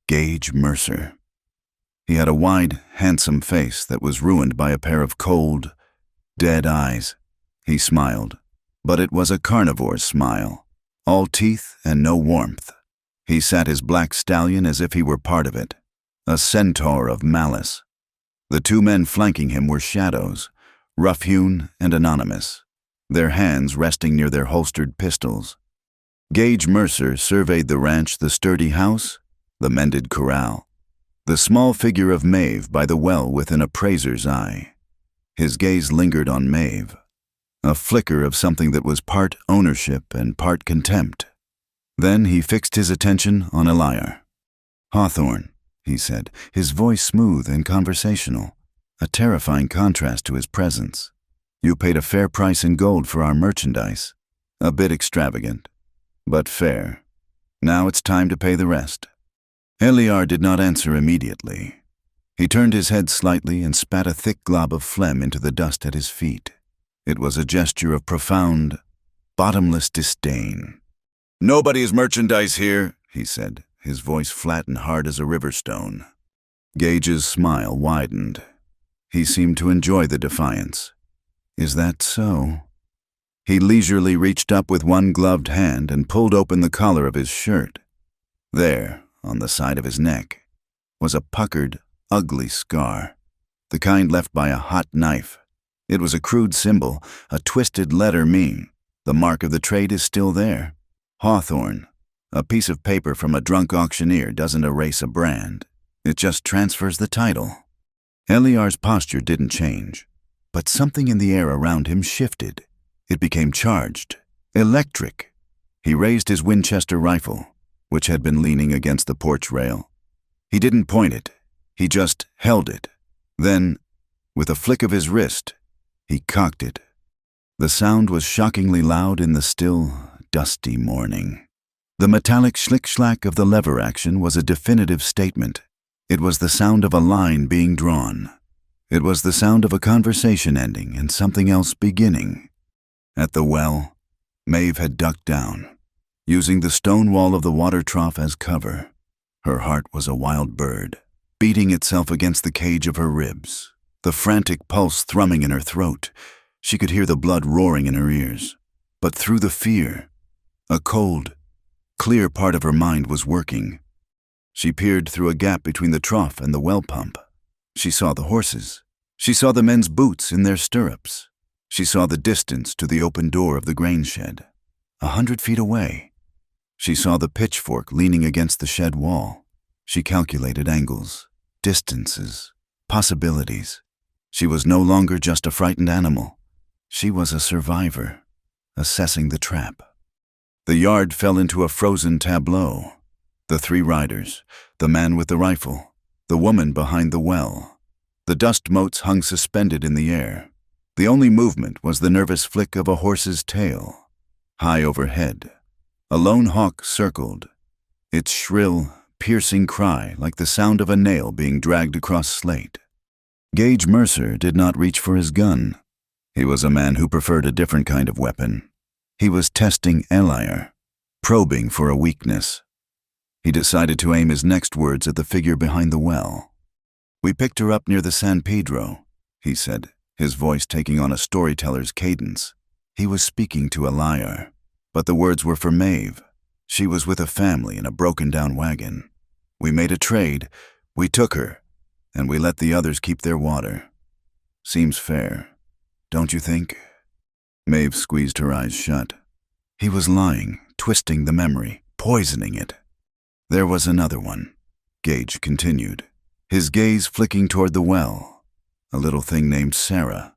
Gage Mercer. He had a wide, handsome face that was ruined by a pair of cold, dead eyes. He smiled, but it was a carnivore's smile, all teeth and no warmth. He sat his black stallion as if he were part of it, a centaur of malice. The 2 men flanking him were shadows, rough-hewn and anonymous, their hands resting near their holstered pistols. Gage Mercer surveyed the ranch, the sturdy house, the mended corral, the small figure of Maeve by the well with an appraiser's eye. His gaze lingered on Maeve, a flicker of something that was part ownership and part contempt. Then he fixed his attention on Eliar. "Hawthorne," he said, his voice smooth and conversational, a terrifying contrast to his presence. "You paid a fair price in gold for our merchandise. A bit extravagant. but fair. Now it's time to pay the rest. Eliar did not answer immediately. He turned his head slightly and spat a thick glob of phlegm into the dust at his feet. It was a gesture of profound, bottomless disdain. "Nobody's merchandise here," he said, his voice flat and hard as a river stone. Gage's smile widened. He seemed to enjoy the defiance. "Is that so?" He leisurely reached up with one gloved hand and pulled open the collar of his shirt. There, on the side of his neck, was a puckered, ugly scar, the kind left by a hot knife. It was a crude symbol, a twisted letter mean. The mark of the trade is still there. Hawthorne. A piece of paper from a drunk auctioneer doesn't erase a brand. It just transfers the title. Eliar's posture didn't change, but something in the air around him shifted. It became charged, electric. He raised his Winchester rifle, which had been leaning against the porch rail. He didn't point it. He just held it. Then, with a flick of his wrist, he cocked it. The sound was shockingly loud in the still, dusty morning. The metallic schlick-schlack of the lever action was a definitive statement. It was the sound of a line being drawn. It was the sound of a conversation ending and something else beginning. At the well, Maeve had ducked down, using the stone wall of the water trough as cover. Her heart was a wild bird, beating itself against the cage of her ribs, the frantic pulse thrumming in her throat. She could hear the blood roaring in her ears. But through the fear, a cold, clear part of her mind was working. She peered through a gap between the trough and the well pump. She saw the horses. She saw the men's boots in their stirrups. She saw the distance to the open door of the grain shed. 100 feet away. She saw the pitchfork leaning against the shed wall. She calculated angles, distances, possibilities. She was no longer just a frightened animal. She was a survivor, assessing the trap. The yard fell into a frozen tableau. The three riders, the man with the rifle, the woman behind the well. The dust motes hung suspended in the air. The only movement was the nervous flick of a horse's tail. High overhead, a lone hawk circled, its shrill, piercing cry like the sound of a nail being dragged across slate. Gage Mercer did not reach for his gun. He was a man who preferred a different kind of weapon. He was testing Eliar, probing for a weakness. He decided to aim his next words at the figure behind the well. "We picked her up near the San Pedro," he said, his voice taking on a storyteller's cadence. He was speaking to Eliar, but the words were for Maeve. She was with a family in a broken-down wagon. "We made a trade, we took her, and we let the others keep their water. Seems fair, don't you think?" Maeve squeezed her eyes shut. He was lying, twisting the memory, poisoning it. "There was another one," Gage continued, his gaze flicking toward the well. "A little thing named Sarah,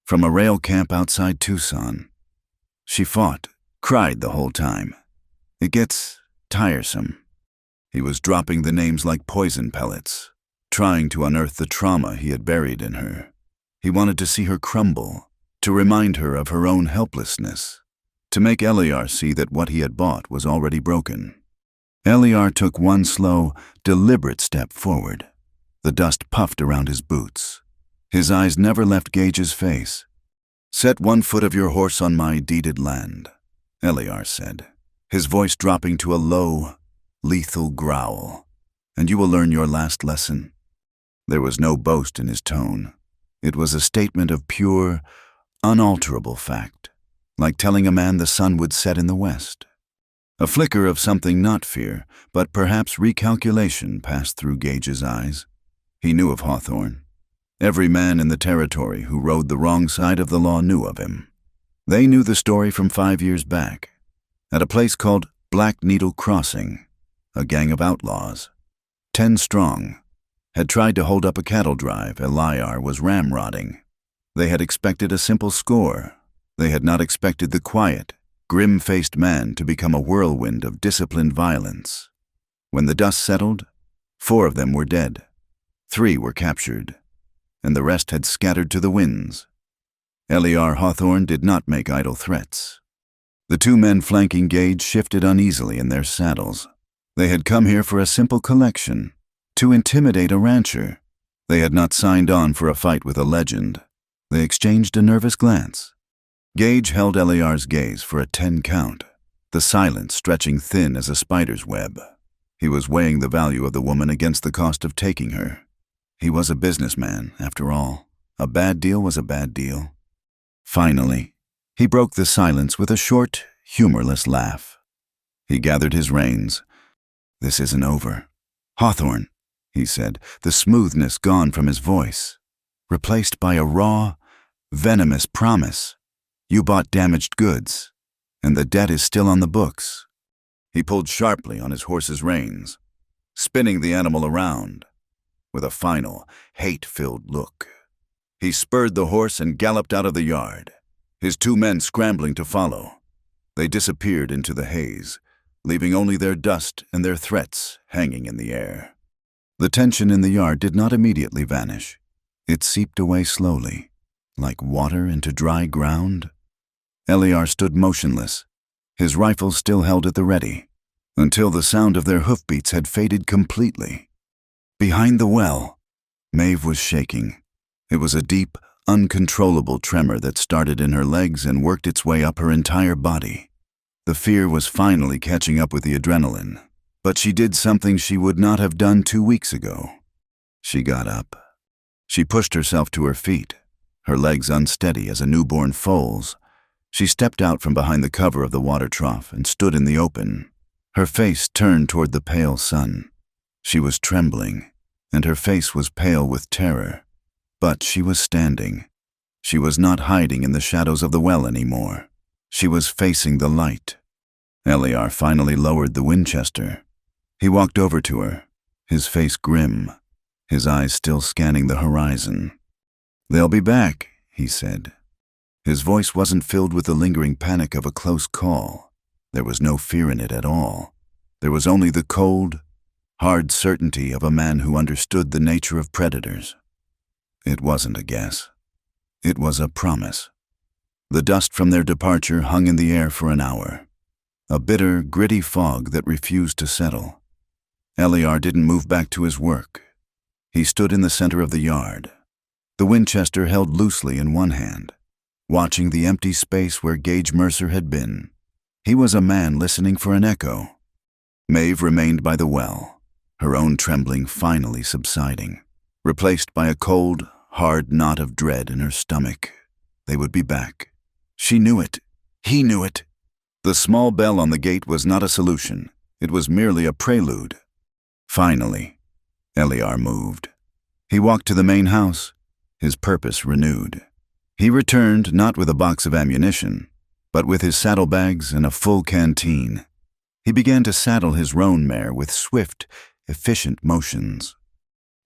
from a rail camp outside Tucson. She fought, cried the whole time. It gets tiresome." He was dropping the names like poison pellets, trying to unearth the trauma he had buried in her. He wanted to see her crumble, to remind her of her own helplessness, to make Eliar see that what he had bought was already broken. Eliar took one slow, deliberate step forward. The dust puffed around his boots. His eyes never left Gage's face. "Set one foot of your horse on my deeded land," Eliar said, his voice dropping to a low, lethal growl, "and you will learn your last lesson." There was no boast in his tone. It was a statement of pure, unalterable fact, like telling a man the sun would set in the west. A flicker of something not fear, but perhaps recalculation passed through Gage's eyes. He knew of Hawthorne. Every man in the territory who rode the wrong side of the law knew of him. They knew the story from 5 years back. At a place called Black Needle Crossing, a gang of outlaws, 10 strong, had tried to hold up a cattle drive Eliar was ramrodding. They had expected a simple score. They had not expected the quiet, grim-faced man to become a whirlwind of disciplined violence. When the dust settled, 4 of them were dead. 3 were captured, and the rest had scattered to the winds. Eliar Hawthorne did not make idle threats. The two men flanking Gage shifted uneasily in their saddles. They had come here for a simple collection, to intimidate a rancher. They had not signed on for a fight with a legend. They exchanged a nervous glance. Gage held Eliar's gaze for a 10 count, the silence stretching thin as a spider's web. He was weighing the value of the woman against the cost of taking her. He was a businessman, after all. A bad deal was a bad deal. Finally, he broke the silence with a short, humorless laugh. He gathered his reins. "This isn't over. Hawthorne," he said, the smoothness gone from his voice, replaced by a raw, venomous promise. "You bought damaged goods, and the debt is still on the books." He pulled sharply on his horse's reins, spinning the animal around with a final, hate-filled look. He spurred the horse and galloped out of the yard, his two men scrambling to follow. They disappeared into the haze, leaving only their dust and their threats hanging in the air. The tension in the yard did not immediately vanish. It seeped away slowly, like water into dry ground. Eliar stood motionless, his rifle still held at the ready, until the sound of their hoofbeats had faded completely. Behind the well, Maeve was shaking. It was a deep, uncontrollable tremor that started in her legs and worked its way up her entire body. The fear was finally catching up with the adrenaline, but she did something she would not have done 2 weeks ago. She got up. She pushed herself to her feet, her legs unsteady as a newborn foal's. She stepped out from behind the cover of the water trough and stood in the open, her face turned toward the pale sun. She was trembling, and her face was pale with terror. But she was standing. She was not hiding in the shadows of the well anymore. She was facing the light. Eliar finally lowered the Winchester. He walked over to her, his face grim, his eyes still scanning the horizon. "They'll be back," he said. His voice wasn't filled with the lingering panic of a close call. There was no fear in it at all. There was only the cold, hard certainty of a man who understood the nature of predators. It wasn't a guess. It was a promise. The dust from their departure hung in the air for an hour, a bitter, gritty fog that refused to settle. Eliar didn't move back to his work. He stood in the center of the yard, the Winchester held loosely in one hand, watching the empty space where Gage Mercer had been. He was a man listening for an echo. Maeve remained by the well, her own trembling finally subsiding, replaced by a cold, hard knot of dread in her stomach. They would be back. She knew it. He knew it. The small bell on the gate was not a solution. It was merely a prelude. Finally, Eliar moved. He walked to the main house, his purpose renewed. He returned not with a box of ammunition, but with his saddlebags and a full canteen. He began to saddle his roan mare with swift, efficient motions.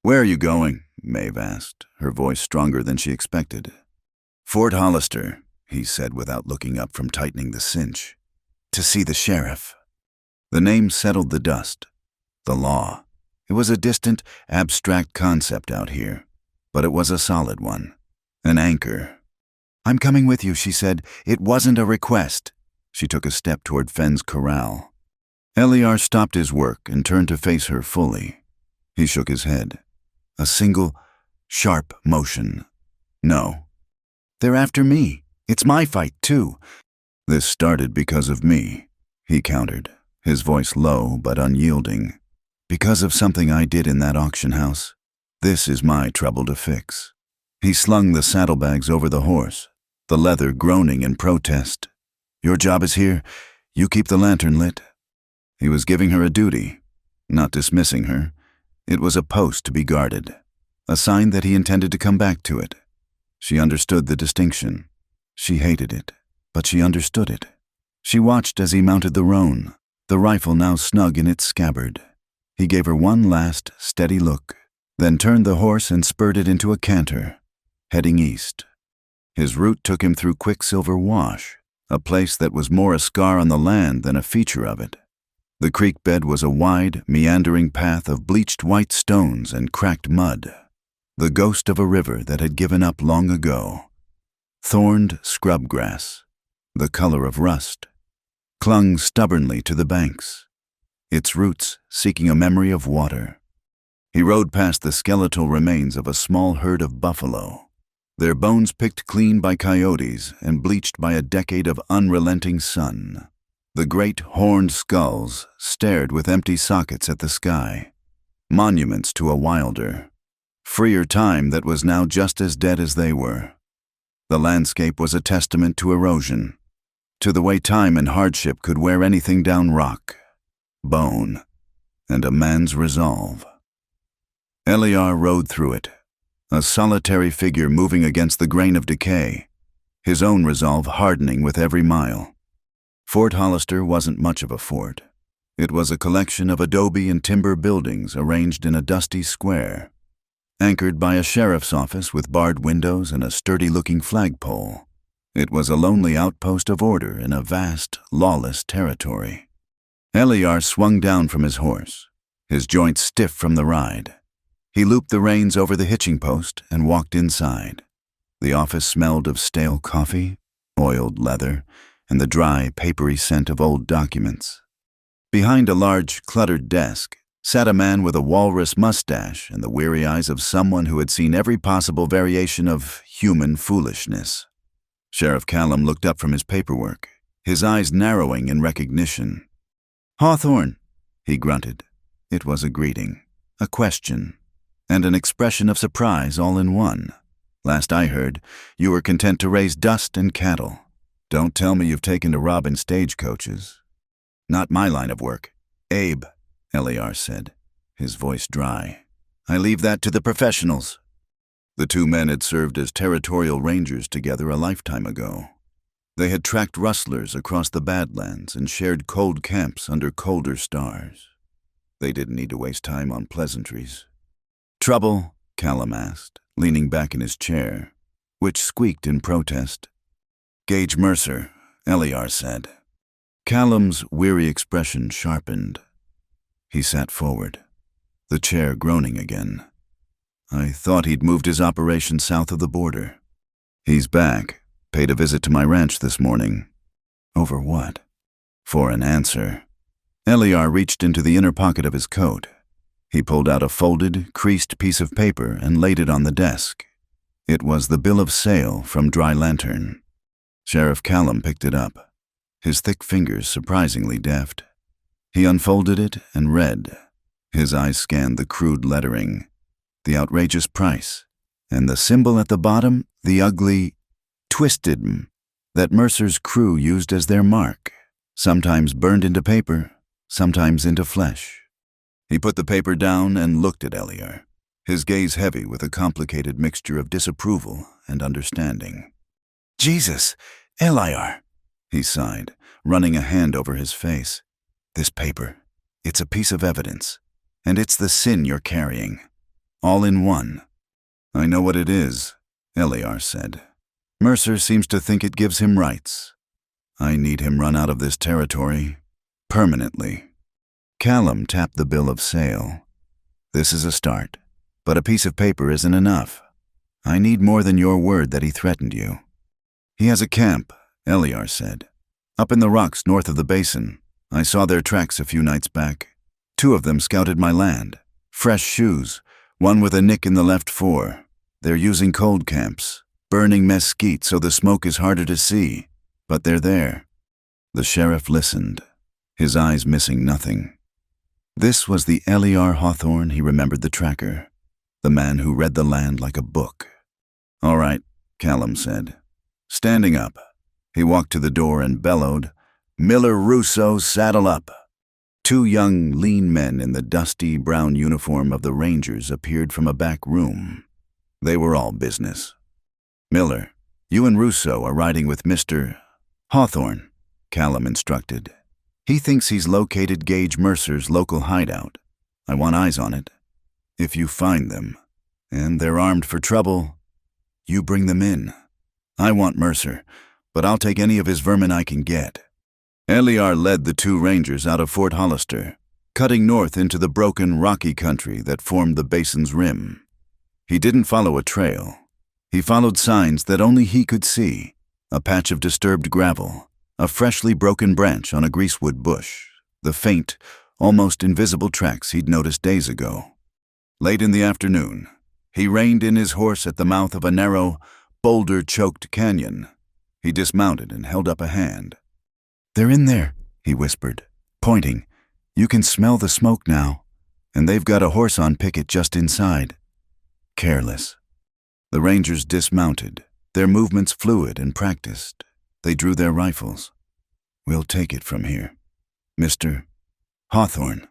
"Where are you going?" Maeve asked, her voice stronger than she expected. "Fort Hollister," he said without looking up from tightening the cinch. "To see the sheriff." The name settled the dust. The law. It was a distant, abstract concept out here, but it was a solid one. An anchor. "I'm coming with you," she said. "It wasn't a request." She took a step toward Fenn's corral. Eliar stopped his work and turned to face her fully. He shook his head. A single, sharp motion. "No." "They're after me. It's my fight, too." "This started because of me," he countered, his voice low but unyielding. "Because of something I did in that auction house. This is my trouble to fix." He slung the saddlebags over the horse, the leather groaning in protest. "Your job is here. You keep the lantern lit." He was giving her a duty, not dismissing her. It was a post to be guarded, a sign that he intended to come back to it. She understood the distinction. She hated it, but she understood it. She watched as he mounted the roan, the rifle now snug in its scabbard. He gave her one last, steady look, then turned the horse and spurred it into a canter, heading east. His route took him through Quicksilver Wash, a place that was more a scar on the land than a feature of it. The creek bed was a wide, meandering path of bleached white stones and cracked mud, the ghost of a river that had given up long ago. Thorned scrub grass, the color of rust, clung stubbornly to the banks, its roots seeking a memory of water. He rode past the skeletal remains of a small herd of buffalo, their bones picked clean by coyotes and bleached by a decade of unrelenting sun. The great horned skulls stared with empty sockets at the sky, monuments to a wilder, freer time that was now just as dead as they were. The landscape was a testament to erosion, to the way time and hardship could wear anything down: rock, bone, and a man's resolve. Eliar rode through it, a solitary figure moving against the grain of decay, his own resolve hardening with every mile. Fort Hollister wasn't much of a fort. It was a collection of adobe and timber buildings arranged in a dusty square, anchored by a sheriff's office with barred windows and a sturdy-looking flagpole. It was a lonely outpost of order in a vast, lawless territory. Eliar swung down from his horse, his joints stiff from the ride. He looped the reins over the hitching post and walked inside. The office smelled of stale coffee, oiled leather, and the dry, papery scent of old documents. Behind a large, cluttered desk sat a man with a walrus mustache and the weary eyes of someone who had seen every possible variation of human foolishness. Sheriff Callum looked up from his paperwork, his eyes narrowing in recognition. "Hawthorne," he grunted. It was a greeting, a question, and an expression of surprise all in one. "Last I heard, you were content to raise dust and cattle. Don't tell me you've taken to robbing stagecoaches." "Not my line of work, Abe," Eliar said, his voice dry. "I leave that to the professionals." The two men had served as territorial rangers together a lifetime ago. They had tracked rustlers across the Badlands and shared cold camps under colder stars. They didn't need to waste time on pleasantries. "Trouble?" Callum asked, leaning back in his chair, which squeaked in protest. "Gage Mercer," Eliar said. Callum's weary expression sharpened. He sat forward, the chair groaning again. "I thought he'd moved his operation south of the border." "He's back. Paid a visit to my ranch this morning." "Over what?" For an answer, Eliar reached into the inner pocket of his coat. He pulled out a folded, creased piece of paper and laid it on the desk. It was the bill of sale from Dry Lantern. Sheriff Callum picked it up, his thick fingers surprisingly deft. He unfolded it and read. His eyes scanned the crude lettering, the outrageous price, and the symbol at the bottom, the ugly "twisted" that Mercer's crew used as their mark, sometimes burned into paper, sometimes into flesh. He put the paper down and looked at Eliar, his gaze heavy with a complicated mixture of disapproval and understanding. "Jesus, Eliar," he sighed, running a hand over his face. "This paper, it's a piece of evidence, and it's the sin you're carrying. All in one." "I know what it is," Eliar said. "Mercer seems to think it gives him rights. I need him run out of this territory, permanently." Callum tapped the bill of sale. "This is a start, but a piece of paper isn't enough. I need more than your word that he threatened you." "He has a camp," Eliar said, "up in the rocks north of the basin. I saw their tracks a few nights back. 2 of them scouted my land. Fresh shoes, one with a nick in the left fore. They're using cold camps, burning mesquite so the smoke is harder to see, but they're there." The sheriff listened, his eyes missing nothing. This was the Eliar Hawthorne he remembered, the tracker, the man who read the land like a book. "All right," Callum said. Standing up, he walked to the door and bellowed, "Miller Russo, saddle up." 2 young, lean men in the dusty, brown uniform of the Rangers appeared from a back room. They were all business. "Miller, you and Russo are riding with Mr. Hawthorne," Callum instructed. "He thinks he's located Gage Mercer's local hideout. I want eyes on it. If you find them, and they're armed for trouble, you bring them in. I want Mercer, but I'll take any of his vermin I can get." Eliar led the 2 rangers out of Fort Hollister, cutting north into the broken, rocky country that formed the basin's rim. He didn't follow a trail. He followed signs that only he could see: a patch of disturbed gravel, a freshly broken branch on a greasewood bush, the faint, almost invisible tracks he'd noticed days ago. Late in the afternoon, he reined in his horse at the mouth of a narrow, boulder-choked canyon. He dismounted and held up a hand. "They're in there," he whispered, pointing. "You can smell the smoke now, and they've got a horse on picket just inside." Careless. The rangers dismounted, their movements fluid and practiced. They drew their rifles. "We'll take it from here. Mr. Hawthorne,"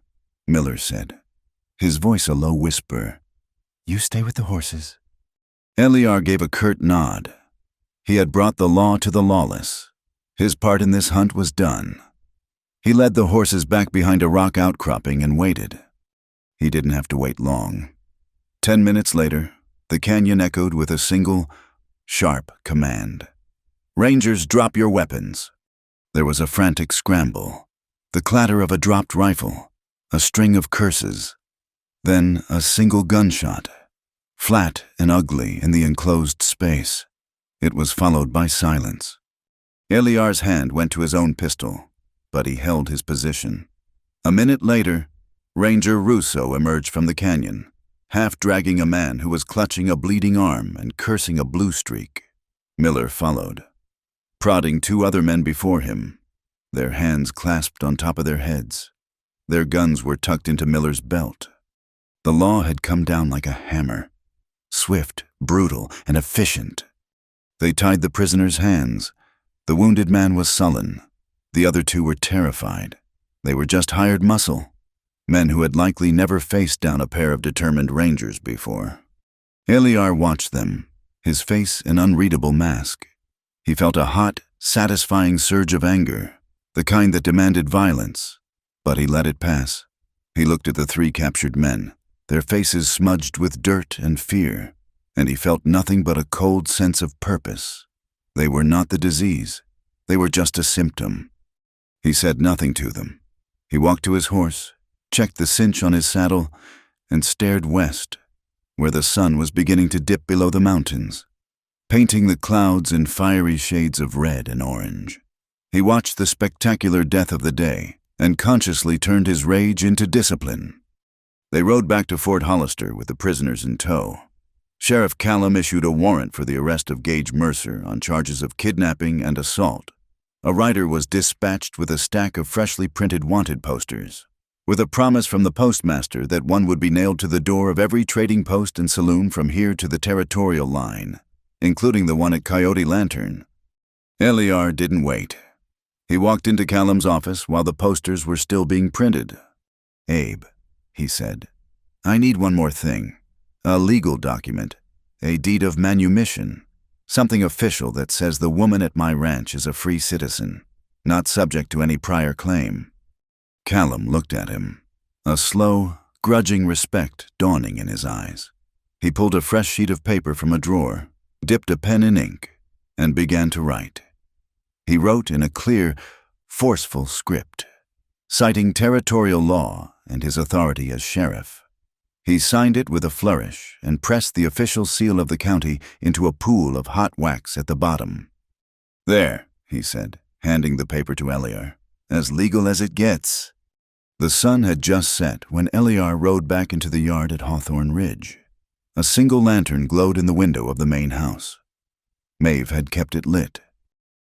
Miller said, his voice a low whisper. "You stay with the horses." Eliar gave a curt nod. He had brought the law to the lawless. His part in this hunt was done. He led the horses back behind a rock outcropping and waited. He didn't have to wait long. 10 minutes later, the canyon echoed with a single, sharp command. "Rangers, drop your weapons." There was a frantic scramble, the clatter of a dropped rifle, a string of curses, then a single gunshot, flat and ugly in the enclosed space. It was followed by silence. Eliar's hand went to his own pistol, but he held his position. A minute later, Ranger Russo emerged from the canyon, half dragging a man who was clutching a bleeding arm and cursing a blue streak. Miller followed, prodding 2 other men before him, their hands clasped on top of their heads. Their guns were tucked into Miller's belt. The law had come down like a hammer, swift, brutal, and efficient. They tied the prisoner's hands. The wounded man was sullen. The other 2 were terrified. They were just hired muscle, men who had likely never faced down a pair of determined rangers before. Eliar watched them, his face an unreadable mask. He felt a hot, satisfying surge of anger, the kind that demanded violence, but he let it pass. He looked at the 3 captured men, their faces smudged with dirt and fear, and he felt nothing but a cold sense of purpose. They were not the disease. They were just a symptom. He said nothing to them. He walked to his horse, checked the cinch on his saddle, and stared west, where the sun was beginning to dip below the mountains, painting the clouds in fiery shades of red and orange. He watched the spectacular death of the day and consciously turned his rage into discipline. They rode back to Fort Hollister with the prisoners in tow. Sheriff Callum issued a warrant for the arrest of Gage Mercer on charges of kidnapping and assault. A rider was dispatched with a stack of freshly printed wanted posters, with a promise from the postmaster that one would be nailed to the door of every trading post and saloon from here to the territorial line, including the one at Coyote Lantern. Eliar didn't wait. He walked into Callum's office while the posters were still being printed. "Abe," he said, "I need one more thing. A legal document, a deed of manumission, something official that says the woman at my ranch is a free citizen, not subject to any prior claim." Callum looked at him, a slow, grudging respect dawning in his eyes. He pulled a fresh sheet of paper from a drawer, dipped a pen in ink, and began to write. He wrote in a clear, forceful script, citing territorial law and his authority as sheriff. He signed it with a flourish and pressed the official seal of the county into a pool of hot wax at the bottom. "There," he said, handing the paper to Eliar, "as legal as it gets." The sun had just set when Eliar rode back into the yard at Hawthorne Ridge. A single lantern glowed in the window of the main house. Maeve had kept it lit.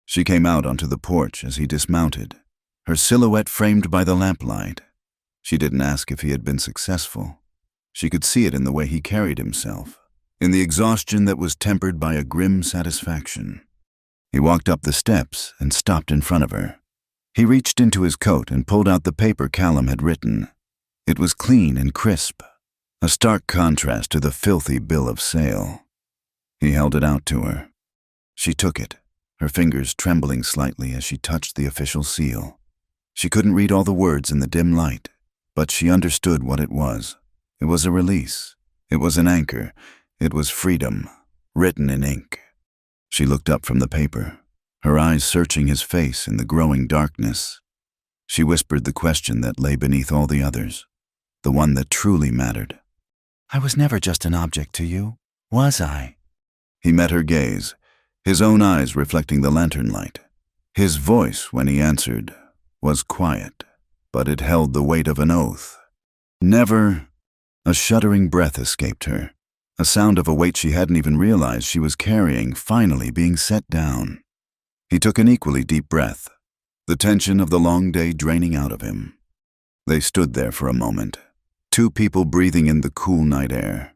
She came out onto the porch as he dismounted, her silhouette framed by the lamplight. She didn't ask if he had been successful. She could see it in the way he carried himself, in the exhaustion that was tempered by a grim satisfaction. He walked up the steps and stopped in front of her. He reached into his coat and pulled out the paper Callum had written. It was clean and crisp, a stark contrast to the filthy bill of sale. He held it out to her. She took it, her fingers trembling slightly as she touched the official seal. She couldn't read all the words in the dim light, but she understood what it was. It was a release. It was an anchor. It was freedom, written in ink. She looked up from the paper, her eyes searching his face in the growing darkness. She whispered the question that lay beneath all the others, the one that truly mattered. "I was never just an object to you, was I?" He met her gaze, his own eyes reflecting the lantern light. His voice, when he answered, was quiet, but it held the weight of an oath. Never. A shuddering breath escaped her, a sound of a weight she hadn't even realized she was carrying finally being set down. He took an equally deep breath, the tension of the long day draining out of him. They stood there for a moment, two people breathing in the cool night air.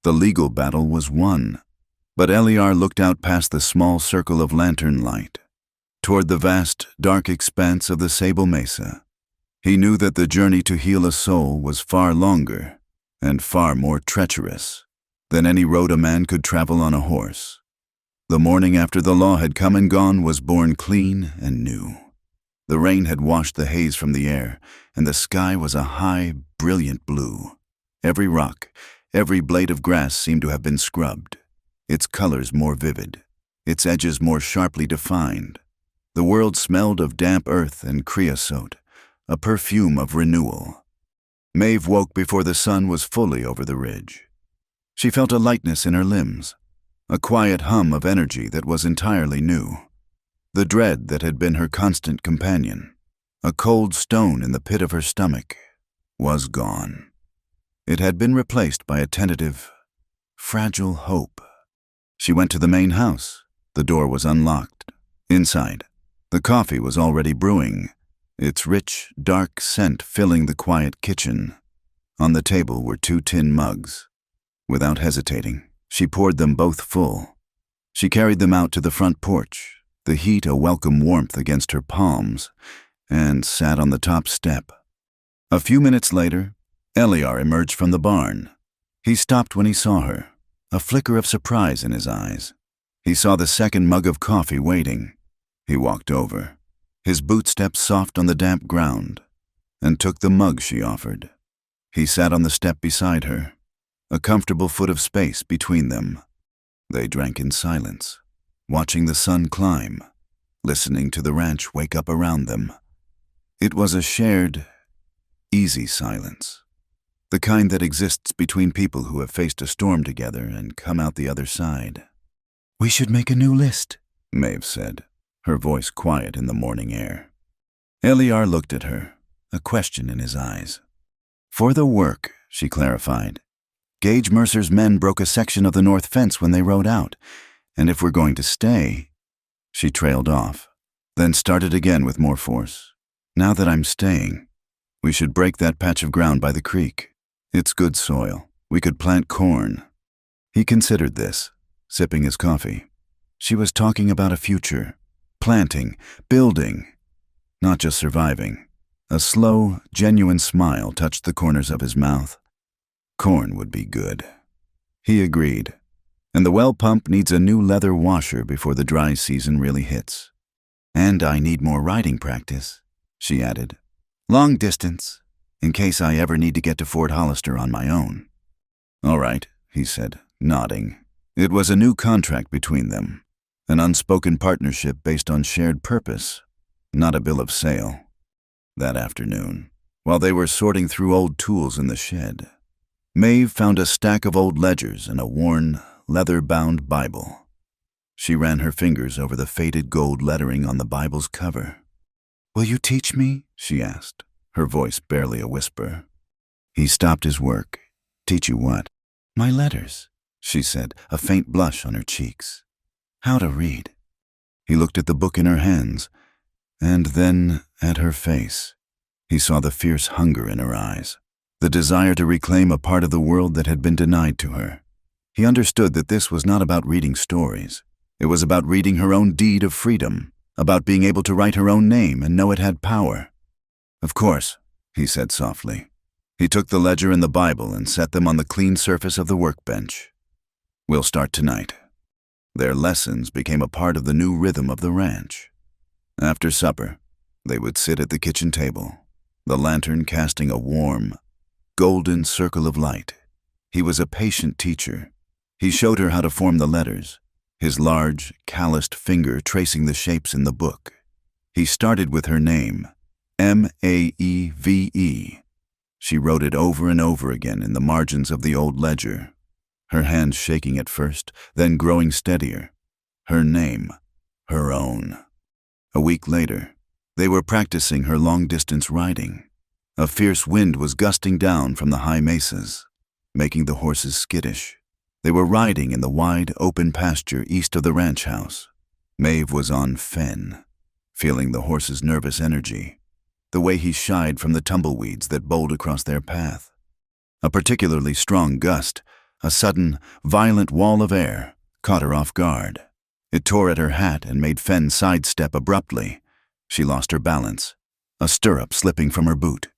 The legal battle was won, but Eliar looked out past the small circle of lantern light, toward the vast, dark expanse of the Sable Mesa. He knew that the journey to heal a soul was far longer and far more treacherous than any road a man could travel on a horse. The morning after the law had come and gone was born clean and new. The rain had washed the haze from the air, and the sky was a high, brilliant blue. Every rock, every blade of grass seemed to have been scrubbed, its colors more vivid, its edges more sharply defined. The world smelled of damp earth and creosote, a perfume of renewal. Maeve woke before the sun was fully over the ridge. She felt a lightness in her limbs, a quiet hum of energy that was entirely new. The dread that had been her constant companion, a cold stone in the pit of her stomach, was gone. It had been replaced by a tentative, fragile hope. She went to the main house. The door was unlocked. Inside, the coffee was already brewing, its rich, dark scent filling the quiet kitchen. On the table were 2 tin mugs. Without hesitating, she poured them both full. She carried them out to the front porch, the heat a welcome warmth against her palms, and sat on the top step. A few minutes later, Eliar emerged from the barn. He stopped when he saw her, a flicker of surprise in his eyes. He saw the second mug of coffee waiting. He walked over, his boot steps soft on the damp ground, and took the mug she offered. He sat on the step beside her, a comfortable foot of space between them. They drank in silence, watching the sun climb, listening to the ranch wake up around them. It was a shared, easy silence, the kind that exists between people who have faced a storm together and come out the other side. "We should make a new list," Maeve said, her voice quiet in the morning air. Eliar looked at her, a question in his eyes. "For the work," she clarified. "Gage Mercer's men broke a section of the north fence when they rode out, and if we're going to stay—" She trailed off, then started again with more force. "Now that I'm staying, we should break that patch of ground by the creek. It's good soil. We could plant corn." He considered this, sipping his coffee. She was talking about a future, planting, building, not just surviving. A slow, genuine smile touched the corners of his mouth. Corn would be good. He agreed. And the well pump needs a new leather washer before the dry season really hits. "And I need more riding practice," she added. "Long distance, in case I ever need to get to Fort Hollister on my own." "All right," he said, nodding. It was a new contract between them, an unspoken partnership based on shared purpose, not a bill of sale. That afternoon, while they were sorting through old tools in the shed, Maeve found a stack of old ledgers and a worn, leather-bound Bible. She ran her fingers over the faded gold lettering on the Bible's cover. "Will you teach me?" she asked, her voice barely a whisper. He stopped his work. "Teach you what?" "My letters," she said, a faint blush on her cheeks. "How to read." He looked at the book in her hands, and then at her face. He saw the fierce hunger in her eyes, the desire to reclaim a part of the world that had been denied to her. He understood that this was not about reading stories. It was about reading her own deed of freedom, about being able to write her own name and know it had power. "Of course," he said softly. He took the ledger and the Bible and set them on the clean surface of the workbench. "We'll start tonight." Their lessons became a part of the new rhythm of the ranch. After supper, they would sit at the kitchen table, the lantern casting a warm, golden circle of light. He was a patient teacher. He showed her how to form the letters, his large, calloused finger tracing the shapes in the book. He started with her name, Maeve. She wrote it over and over again in the margins of the old ledger, her hands shaking at first, then growing steadier. Her name, her own. A week later, they were practicing her long-distance riding. A fierce wind was gusting down from the high mesas, making the horses skittish. They were riding in the wide, open pasture east of the ranch house. Maeve was on Fen, feeling the horse's nervous energy, the way he shied from the tumbleweeds that bowled across their path. A particularly strong gust, a sudden, violent wall of air, caught her off guard. It tore at her hat and made Fen sidestep abruptly. She lost her balance, a stirrup slipping from her boot.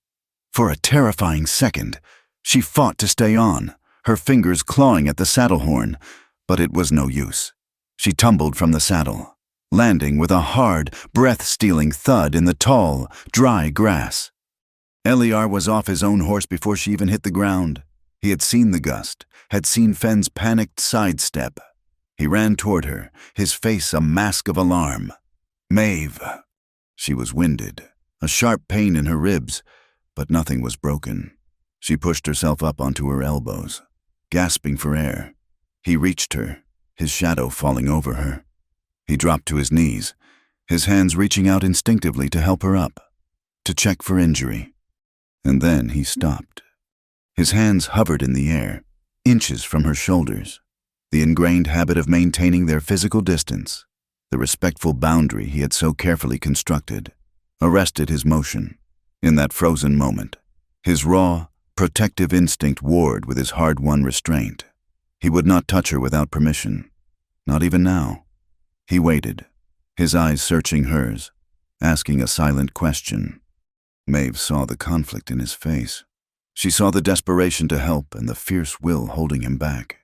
For a terrifying second, she fought to stay on, her fingers clawing at the saddle horn, but it was no use. She tumbled from the saddle, landing with a hard, breath-stealing thud in the tall, dry grass. Eliar was off his own horse before she even hit the ground. He had seen the gust, had seen Fen's panicked sidestep. He ran toward her, his face a mask of alarm. Maeve. She was winded, a sharp pain in her ribs, but nothing was broken. She pushed herself up onto her elbows, gasping for air. He reached her, his shadow falling over her. He dropped to his knees, his hands reaching out instinctively to help her up, to check for injury. And then he stopped. His hands hovered in the air, inches from her shoulders. The ingrained habit of maintaining their physical distance, the respectful boundary he had so carefully constructed, arrested his motion. In that frozen moment, his raw, protective instinct warred with his hard-won restraint. He would not touch her without permission, not even now. He waited, his eyes searching hers, asking a silent question. Maeve saw the conflict in his face. She saw the desperation to help and the fierce will holding him back.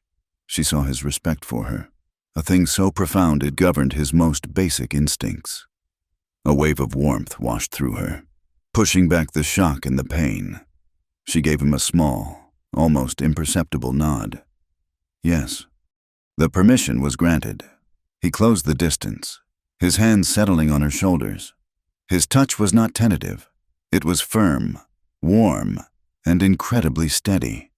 She saw his respect for her, a thing so profound it governed his most basic instincts. A wave of warmth washed through her, pushing back the shock and the pain. She gave him a small, almost imperceptible nod. Yes, the permission was granted. He closed the distance, his hands settling on her shoulders. His touch was not tentative. It was firm, warm, and incredibly steady.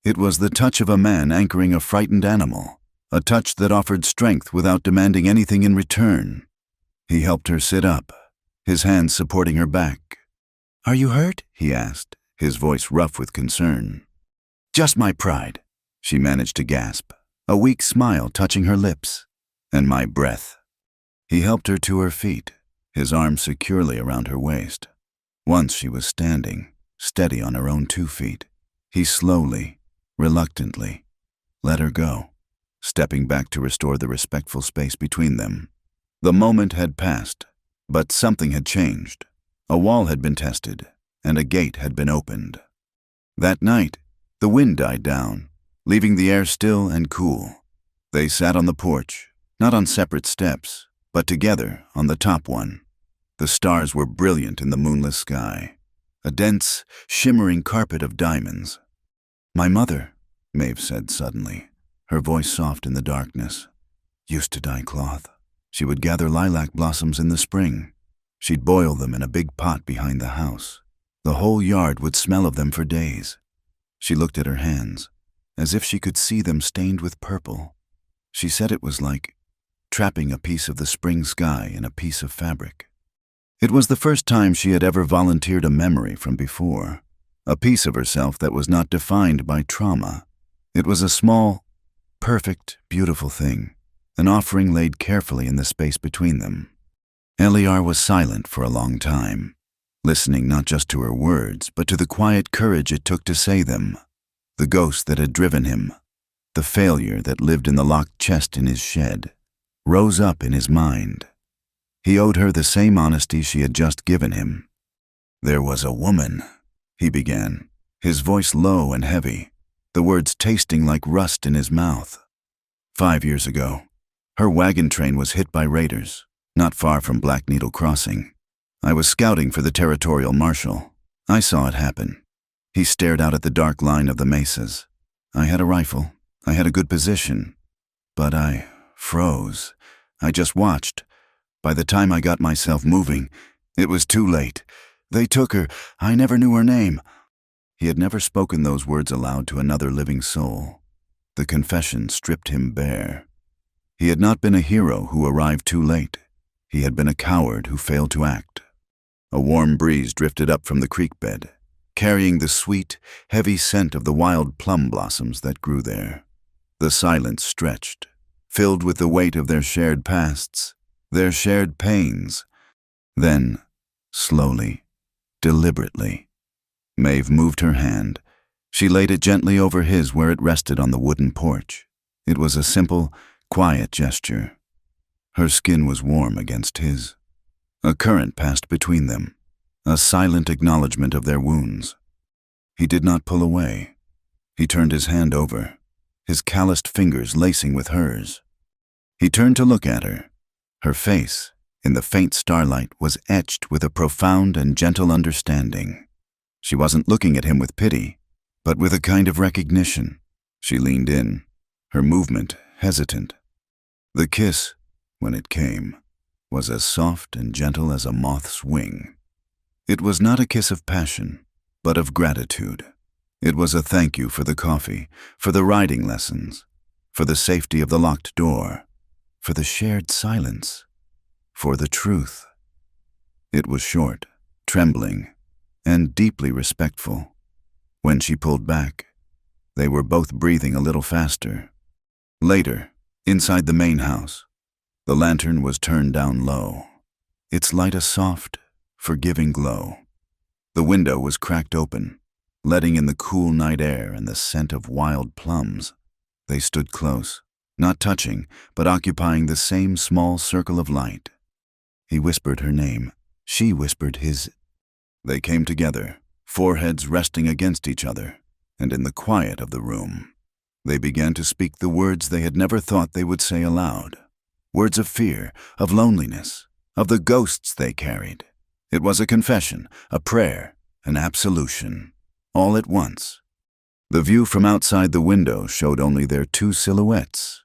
It was the touch of a man anchoring a frightened animal, a touch that offered strength without demanding anything in return. He helped her sit up, his hands supporting her back. "Are you hurt?" he asked, his voice rough with concern. "Just my pride," she managed to gasp, a weak smile touching her lips. "And my breath." He helped her to her feet, his arms securely around her waist. Once she was standing, steady on her own 2 feet. He slowly, reluctantly, let her go, stepping back to restore the respectful space between them. The moment had passed, but something had changed. A wall had been tested, and a gate had been opened. That night, the wind died down, leaving the air still and cool. They sat on the porch, not on separate steps, but together on the top one. The stars were brilliant in the moonless sky, a dense, shimmering carpet of diamonds. "My mother," Maeve said suddenly, her voice soft in the darkness, "used to dye cloth. She would gather lilac blossoms in the spring. She'd boil them in a big pot behind the house. The whole yard would smell of them for days." She looked at her hands, as if she could see them stained with purple. She said it was like trapping a piece of the spring sky in a piece of fabric. It was the first time she had ever volunteered a memory from before, a piece of herself that was not defined by trauma. It was a small, perfect, beautiful thing, an offering laid carefully in the space between them. Eliar was silent for a long time, listening not just to her words, but to the quiet courage it took to say them, the ghost that had driven him, the failure that lived in the locked chest in his shed, rose up in his mind. He owed her the same honesty she had just given him. "There was a woman," he began, his voice low and heavy, the words tasting like rust in his mouth. 5 years ago, her wagon train was hit by raiders, not far from Black Needle Crossing. I was scouting for the territorial marshal. I saw it happen. He stared out at the dark line of the mesas. I had a rifle. I had a good position. But I froze. I just watched. By the time I got myself moving, it was too late. They took her. I never knew her name." He had never spoken those words aloud to another living soul. The confession stripped him bare. He had not been a hero who arrived too late. He had been a coward who failed to act. A warm breeze drifted up from the creek bed, carrying the sweet, heavy scent of the wild plum blossoms that grew there. The silence stretched, filled with the weight of their shared pasts, their shared pains. Then, slowly, deliberately, Maeve moved her hand. She laid it gently over his where it rested on the wooden porch. It was a simple, quiet gesture. Her skin was warm against his. A current passed between them, a silent acknowledgement of their wounds. He did not pull away. He turned his hand over, his calloused fingers lacing with hers. He turned to look at her. Her face, in the faint starlight, was etched with a profound and gentle understanding. She wasn't looking at him with pity, but with a kind of recognition. She leaned in, her movement hesitant. The kiss, when it came, was as soft and gentle as a moth's wing. It was not a kiss of passion, but of gratitude. It was a thank you for the coffee, for the riding lessons, for the safety of the locked door, for the shared silence, for the truth. It was short, trembling, and deeply respectful. When she pulled back, they were both breathing a little faster. Later, inside the main house, the lantern was turned down low, its light a soft, forgiving glow. The window was cracked open, letting in the cool night air and the scent of wild plums. They stood close, not touching, but occupying the same small circle of light. He whispered her name. She whispered his. They came together, foreheads resting against each other, and in the quiet of the room, they began to speak the words they had never thought they would say aloud. Words of fear, of loneliness, of the ghosts they carried. It was a confession, a prayer, an absolution, all at once. The view from outside the window showed only their two silhouettes,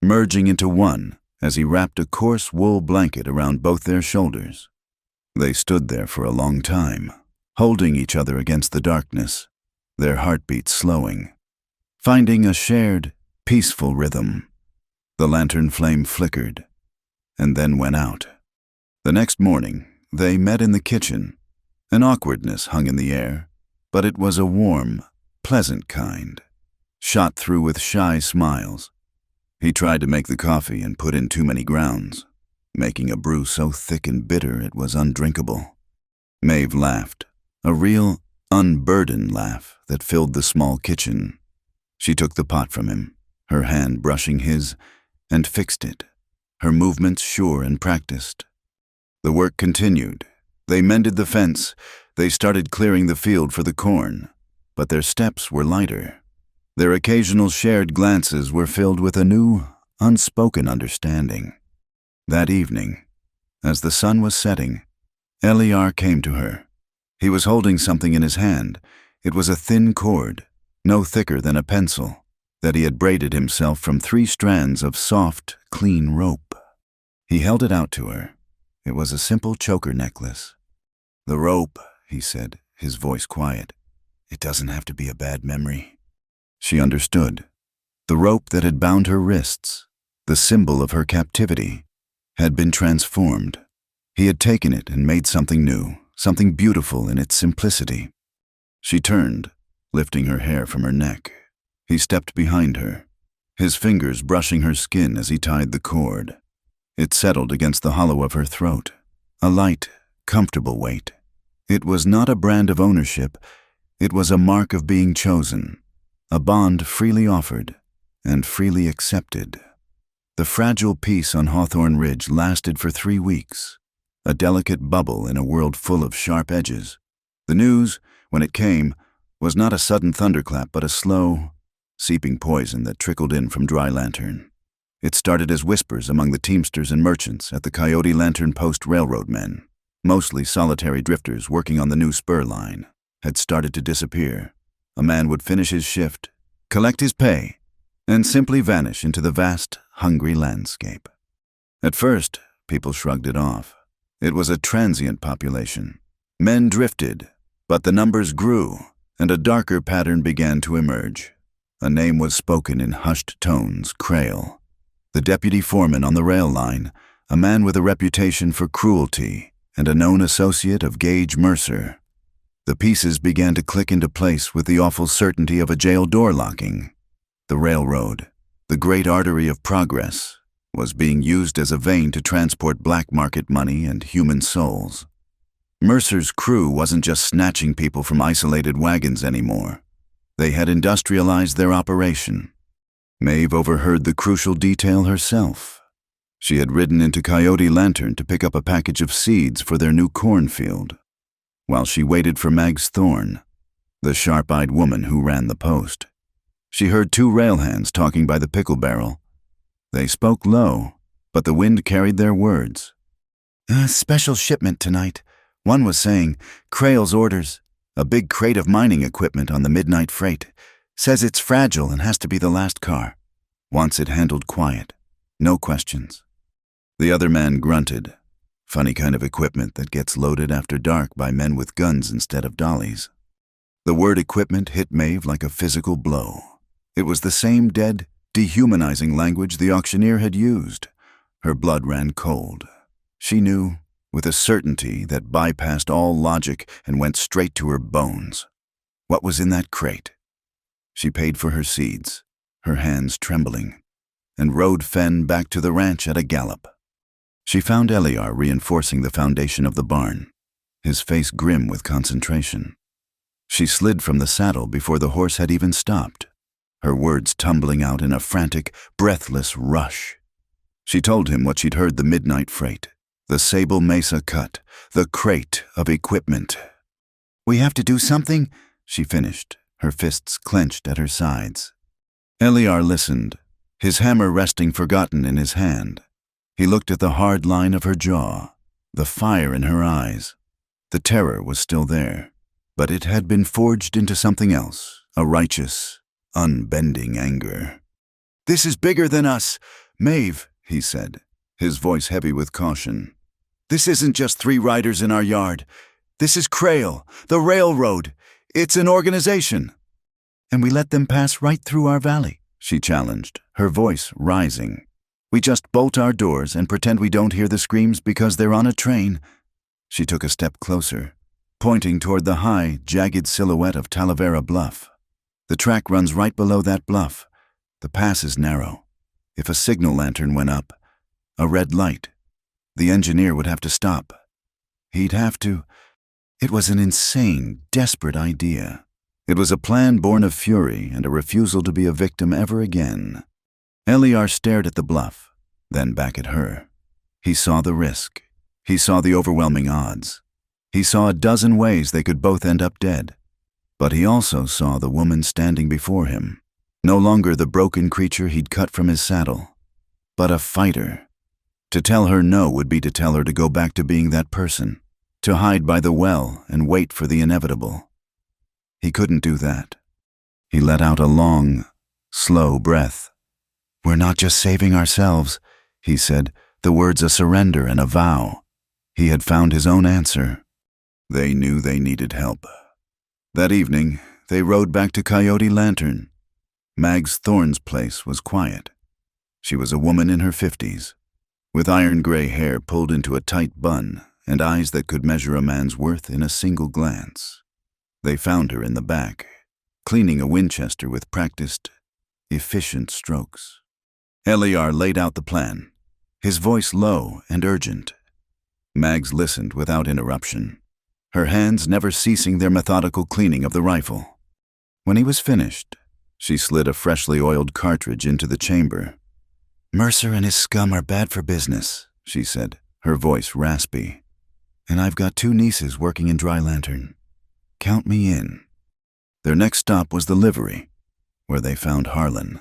merging into one as he wrapped a coarse wool blanket around both their shoulders. They stood there for a long time, holding each other against the darkness, their heartbeats slowing, finding a shared, peaceful rhythm. The lantern flame flickered, and then went out. The next morning, they met in the kitchen. An awkwardness hung in the air, but it was a warm, pleasant kind, shot through with shy smiles. He tried to make the coffee and put in too many grounds, making a brew so thick and bitter it was undrinkable. Maeve laughed, a real, unburdened laugh that filled the small kitchen. She took the pot from him, her hand brushing his, and fixed it, her movements sure and practiced. The work continued. They mended the fence. They started clearing the field for the corn, but their steps were lighter. Their occasional shared glances were filled with a new, unspoken understanding. That evening, as the sun was setting, Eliar came to her. He was holding something in his hand. It was a thin cord, no thicker than a pencil, that he had braided himself from 3 strands of soft, clean rope. He held it out to her. It was a simple choker necklace. "The rope," he said, his voice quiet. "It doesn't have to be a bad memory." She understood. The rope that had bound her wrists, the symbol of her captivity, had been transformed. He had taken it and made something new, something beautiful in its simplicity. She turned, lifting her hair from her neck. He stepped behind her, his fingers brushing her skin as he tied the cord. It settled against the hollow of her throat, a light, comfortable weight. It was not a brand of ownership. It was a mark of being chosen, a bond freely offered and freely accepted. The fragile piece on Hawthorne Ridge lasted for 3 weeks, a delicate bubble in a world full of sharp edges. The news, when it came, was not a sudden thunderclap but a slow, seeping poison that trickled in from dry lantern. It started as whispers among the teamsters and merchants at the Coyote Lantern Post railroad men. Mostly solitary drifters working on the new spur line had started to disappear. A man would finish his shift, collect his pay, and simply vanish into the vast, hungry landscape. At first, people shrugged it off. It was a transient population. Men drifted, but the numbers grew, and a darker pattern began to emerge. A name was spoken in hushed tones, Crail. The deputy foreman on the rail line, a man with a reputation for cruelty and a known associate of Gage Mercer. The pieces began to click into place with the awful certainty of a jail door locking. The railroad, the great artery of progress, was being used as a vein to transport black market money and human souls. Mercer's crew wasn't just snatching people from isolated wagons anymore. They had industrialized their operation. Maeve overheard the crucial detail herself. She had ridden into Coyote Lantern to pick up a package of seeds for their new cornfield. While she waited for Mags Thorne, the sharp-eyed woman who ran the post, she heard two rail hands talking by the pickle barrel. They spoke low, but the wind carried their words. "A special shipment tonight," one was saying. "Crail's orders. A big crate of mining equipment on the midnight freight. Says it's fragile and has to be the last car. Wants it handled quiet. No questions." The other man grunted. Funny kind of equipment that gets loaded after dark by men with guns instead of dollies. The word equipment hit Maeve like a physical blow. It was the same dead, dehumanizing language the auctioneer had used. Her blood ran cold. She knew, with a certainty that bypassed all logic and went straight to her bones, what was in that crate. She paid for her seeds, her hands trembling, and rode Fenn back to the ranch at a gallop. She found Eliar reinforcing the foundation of the barn, his face grim with concentration. She slid from the saddle before the horse had even stopped, her words tumbling out in a frantic, breathless rush. She told him what she'd heard: the midnight freight, the Sable Mesa cut, the crate of equipment. "We have to do something," she finished, her fists clenched at her sides. Eliar listened, his hammer resting forgotten in his hand. He looked at the hard line of her jaw, the fire in her eyes. The terror was still there, but it had been forged into something else, a righteous, unbending anger. "This is bigger than us, Maeve," he said, his voice heavy with caution. "This isn't just 3 riders in our yard. This is Crail, the railroad. It's an organization." "And we let them pass right through our valley," she challenged, her voice rising. "We just bolt our doors and pretend we don't hear the screams because they're on a train." She took a step closer, pointing toward the high, jagged silhouette of Talavera Bluff. "The track runs right below that bluff. The pass is narrow. If a signal lantern went up, a red light, the engineer would have to stop. He'd have to—" It was an insane, desperate idea. It was a plan born of fury and a refusal to be a victim ever again. Eliar stared at the bluff, then back at her. He saw the risk. He saw the overwhelming odds. He saw a dozen ways they could both end up dead. But he also saw the woman standing before him, no longer the broken creature he'd cut from his saddle, but a fighter. To tell her no would be to tell her to go back to being that person, to hide by the well and wait for the inevitable. He couldn't do that. He let out a long, slow breath. "We're not just saving ourselves," he said, the words a surrender and a vow. He had found his own answer. They knew they needed help. That evening, they rode back to Coyote Lantern. Mags Thorne's place was quiet. She was a woman in her 50s, with iron-gray hair pulled into a tight bun and eyes that could measure a man's worth in a single glance. They found her in the back, cleaning a Winchester with practiced, efficient strokes. Eliar laid out the plan, his voice low and urgent. Mags listened without interruption, her hands never ceasing their methodical cleaning of the rifle. When he was finished, she slid a freshly oiled cartridge into the chamber. "Mercer and his scum are bad for business," she said, her voice raspy. "And I've got 2 nieces working in Dry Lantern. Count me in." Their next stop was the livery, where they found Harlan,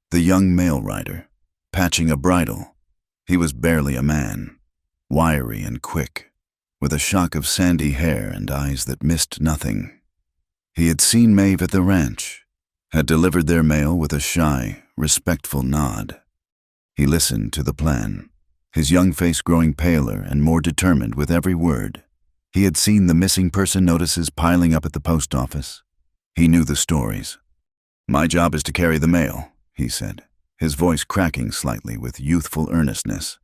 the young mail rider, patching a bridle. He was barely a man, wiry and quick, with a shock of sandy hair and eyes that missed nothing. He had seen Maeve at the ranch, had delivered their mail with a shy, respectful nod. He listened to the plan, his young face growing paler and more determined with every word. He had seen the missing person notices piling up at the post office. He knew the stories. "My job is to carry the mail," he said, his voice cracking slightly with youthful earnestness.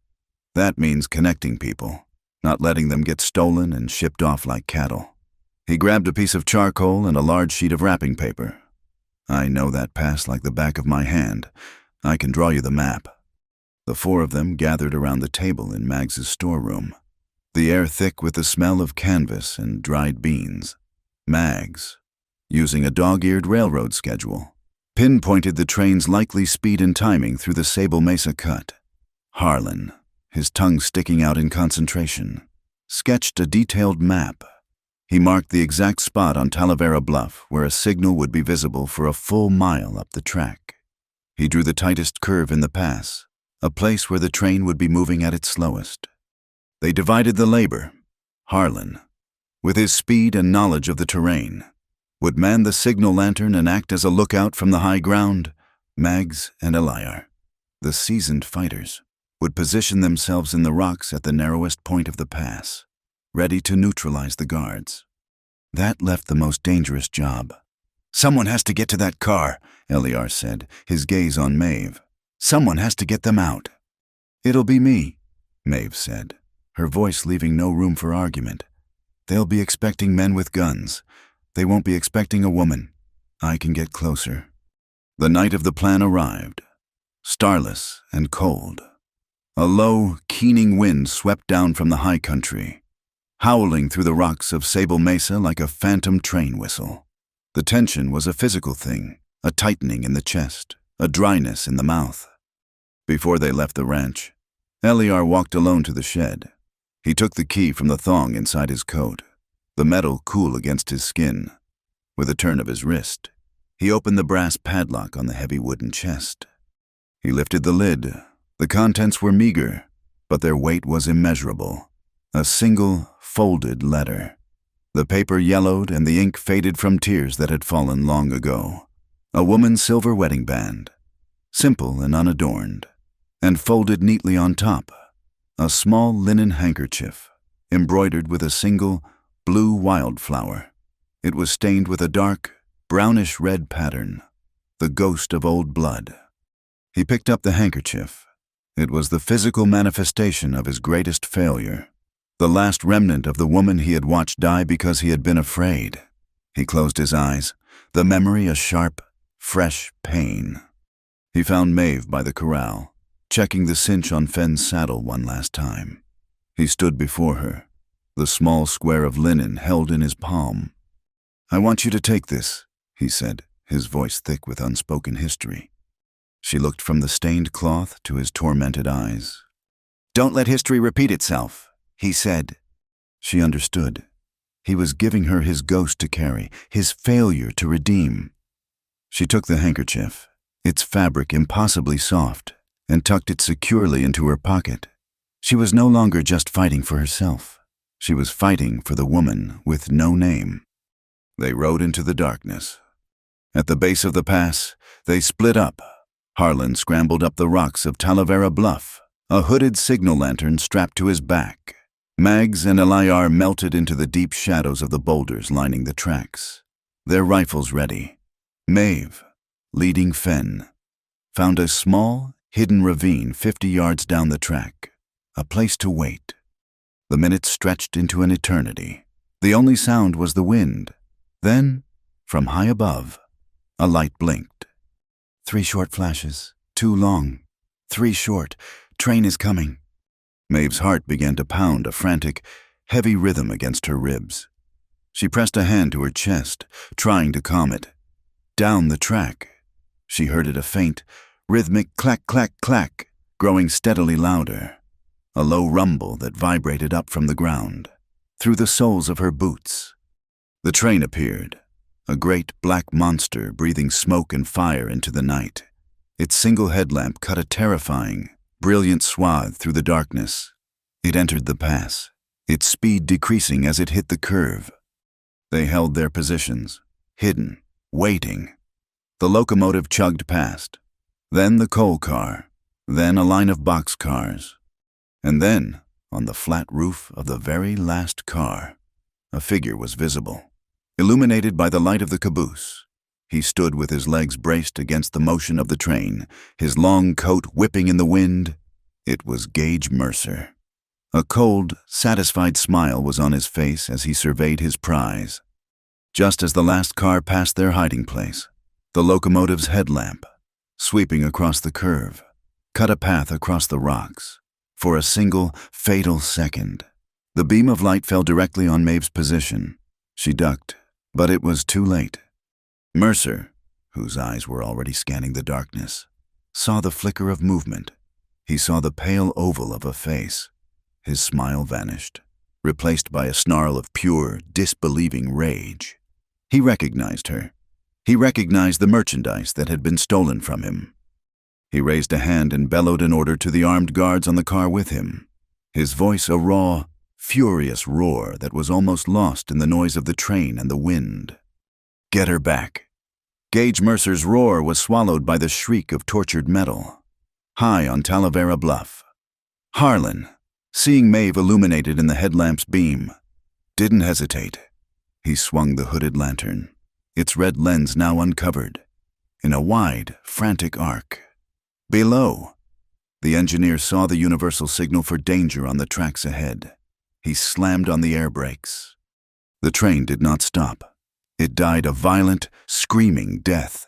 That means connecting people, not letting them get stolen and shipped off like cattle. He grabbed a piece of charcoal and a large sheet of wrapping paper. I know that pass like the back of my hand. I can draw you the map. The four of them gathered around the table in Mags's storeroom, the air thick with the smell of canvas and dried beans. Mags, using a dog-eared railroad schedule, pinpointed the train's likely speed and timing through the Sable Mesa cut. Harlan, his tongue sticking out in concentration, sketched a detailed map. He marked the exact spot on Talavera Bluff where a signal would be visible for a full mile up the track. He drew the tightest curve in the pass, a place where the train would be moving at its slowest. They divided the labor. Harlan, with his speed and knowledge of the terrain, would man the signal lantern and act as a lookout from the high ground. Mags and Eliar, the seasoned fighters, would position themselves in the rocks at the narrowest point of the pass, ready to neutralize the guards. That left the most dangerous job. "Someone has to get to that car," Eliar said, his gaze on Maeve. "Someone has to get them out." "It'll be me," Maeve said, her voice leaving no room for argument. "They'll be expecting men with guns. They won't be expecting a woman. I can get closer." The night of the plan arrived, starless and cold. A low, keening wind swept down from the high country, howling through the rocks of Sable Mesa like a phantom train whistle. The tension was a physical thing, a tightening in the chest, a dryness in the mouth. Before they left the ranch, Eliar walked alone to the shed. He took the key from the thong inside his coat, the metal cool against his skin. With a turn of his wrist, he opened the brass padlock on the heavy wooden chest. He lifted the lid. The contents were meager, but their weight was immeasurable. A single, folded letter. The paper yellowed and the ink faded from tears that had fallen long ago. A woman's silver wedding band, simple and unadorned, and folded neatly on top, a small linen handkerchief, embroidered with a single blue wildflower. It was stained with a dark, brownish-red pattern, the ghost of old blood. He picked up the handkerchief. It was the physical manifestation of his greatest failure, the last remnant of the woman he had watched die because he had been afraid. He closed his eyes, the memory a sharp, fresh pain. He found Maeve by the corral, checking the cinch on Fenn's saddle one last time. He stood before her, the small square of linen held in his palm. "I want you to take this," he said, his voice thick with unspoken history. She looked from the stained cloth to his tormented eyes. "Don't let history repeat itself," he said. She understood. He was giving her his ghost to carry, his failure to redeem. She took the handkerchief, its fabric impossibly soft, and tucked it securely into her pocket. She was no longer just fighting for herself. She was fighting for the woman with no name. They rode into the darkness. At the base of the pass, they split up. Harlan scrambled up the rocks of Talavera Bluff, a hooded signal lantern strapped to his back. Mags and Eliar melted into the deep shadows of the boulders lining the tracks, their rifles ready. Maeve, leading Fenn, found a small, hidden ravine 50 yards down the track, a place to wait. The minutes stretched into an eternity. The only sound was the wind. Then, from high above, a light blinked. 3 short flashes, 2 long, 3 short. Train is coming. Maeve's heart began to pound a frantic, heavy rhythm against her ribs. She pressed a hand to her chest, trying to calm it. Down the track, she heard it a faint, rhythmic clack, clack, clack, growing steadily louder. A low rumble that vibrated up from the ground, through the soles of her boots. The train appeared, a great black monster breathing smoke and fire into the night. Its single headlamp cut a terrifying, brilliant swath through the darkness. It entered the pass, its speed decreasing as it hit the curve. They held their positions, hidden, waiting. The locomotive chugged past, then the coal car, then a line of boxcars. And then, on the flat roof of the very last car, a figure was visible. Illuminated by the light of the caboose, he stood with his legs braced against the motion of the train, his long coat whipping in the wind. It was Gage Mercer. A cold, satisfied smile was on his face as he surveyed his prize. Just as the last car passed their hiding place, the locomotive's headlamp, sweeping across the curve, cut a path across the rocks. For a single, fatal second, the beam of light fell directly on Maeve's position. She ducked, but it was too late. Mercer, whose eyes were already scanning the darkness, saw the flicker of movement. He saw the pale oval of a face. His smile vanished, replaced by a snarl of pure, disbelieving rage. He recognized her. He recognized the merchandise that had been stolen from him. He raised a hand and bellowed an order to the armed guards on the car with him, his voice a raw, furious roar that was almost lost in the noise of the train and the wind. "Get her back." Gage Mercer's roar was swallowed by the shriek of tortured metal. High on Talavera Bluff, Harlan, seeing Maeve illuminated in the headlamp's beam, didn't hesitate. He swung the hooded lantern, its red lens now uncovered, in a wide, frantic arc. Below, the engineer saw the universal signal for danger on the tracks ahead. He slammed on the air brakes. The train did not stop. It died a violent, screaming death.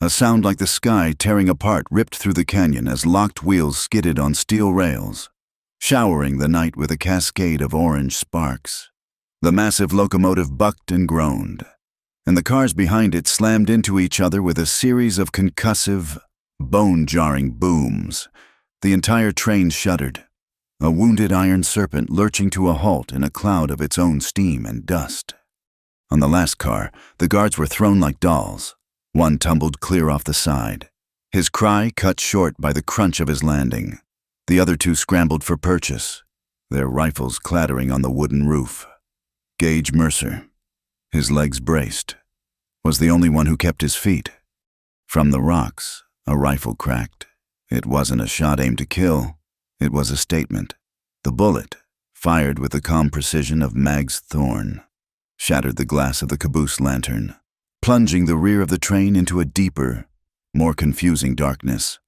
A sound like the sky tearing apart ripped through the canyon as locked wheels skidded on steel rails, showering the night with a cascade of orange sparks. The massive locomotive bucked and groaned, and the cars behind it slammed into each other with a series of concussive, bone-jarring booms. The entire train shuddered, a wounded iron serpent lurching to a halt in a cloud of its own steam and dust. On the last car, the guards were thrown like dolls. One tumbled clear off the side, his cry cut short by the crunch of his landing. The other two scrambled for purchase, their rifles clattering on the wooden roof. Gage Mercer, his legs braced, was the only one who kept his feet. From the rocks, a rifle cracked. It wasn't a shot aimed to kill. It was a statement. The bullet, fired with the calm precision of Mag's thorn, shattered the glass of the caboose lantern, plunging the rear of the train into a deeper, more confusing darkness.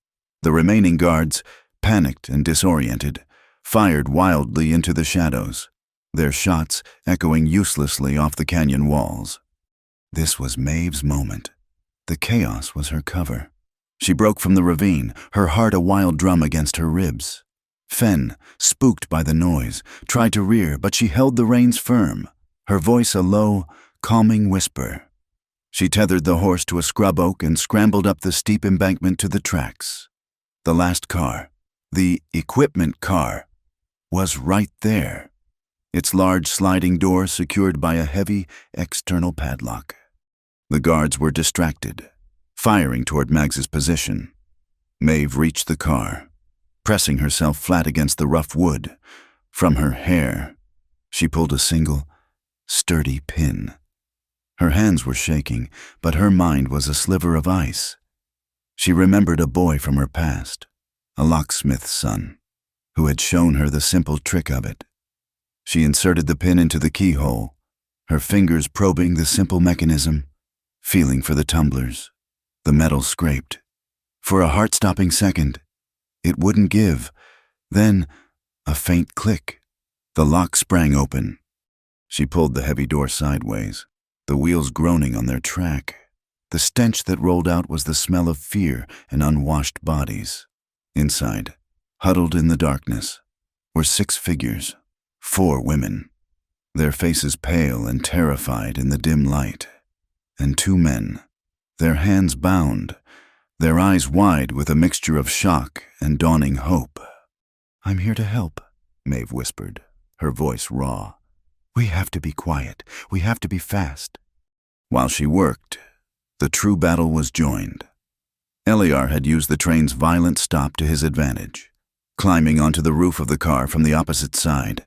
The remaining guards, panicked and disoriented, fired wildly into the shadows, their shots echoing uselessly off the canyon walls. This was Maeve's moment. The chaos was her cover. She broke from the ravine, her heart a wild drum against her ribs. Fen, spooked by the noise, tried to rear, but she held the reins firm, her voice a low, calming whisper. She tethered the horse to a scrub oak and scrambled up the steep embankment to the tracks. The last car, the equipment car, was right there, its large sliding door secured by a heavy external padlock. The guards were distracted, firing toward Mags's position. Maeve reached the car, pressing herself flat against the rough wood. From her hair, she pulled a single, sturdy pin. Her hands were shaking, but her mind was a sliver of ice. She remembered a boy from her past, a locksmith's son, who had shown her the simple trick of it. She inserted the pin into the keyhole, her fingers probing the simple mechanism, feeling for the tumblers. The metal scraped. For a heart-stopping second, it wouldn't give. Then, a faint click. The lock sprang open. She pulled the heavy door sideways, the wheels groaning on their track. The stench that rolled out was the smell of fear and unwashed bodies. Inside, huddled in the darkness, were 6 figures, 4 women, their faces pale and terrified in the dim light, and 2 men, their hands bound, their eyes wide with a mixture of shock and dawning hope. "I'm here to help," Maeve whispered, her voice raw. "We have to be quiet. We have to be fast." While she worked, the true battle was joined. Eliar had used the train's violent stop to his advantage. Climbing onto the roof of the car from the opposite side,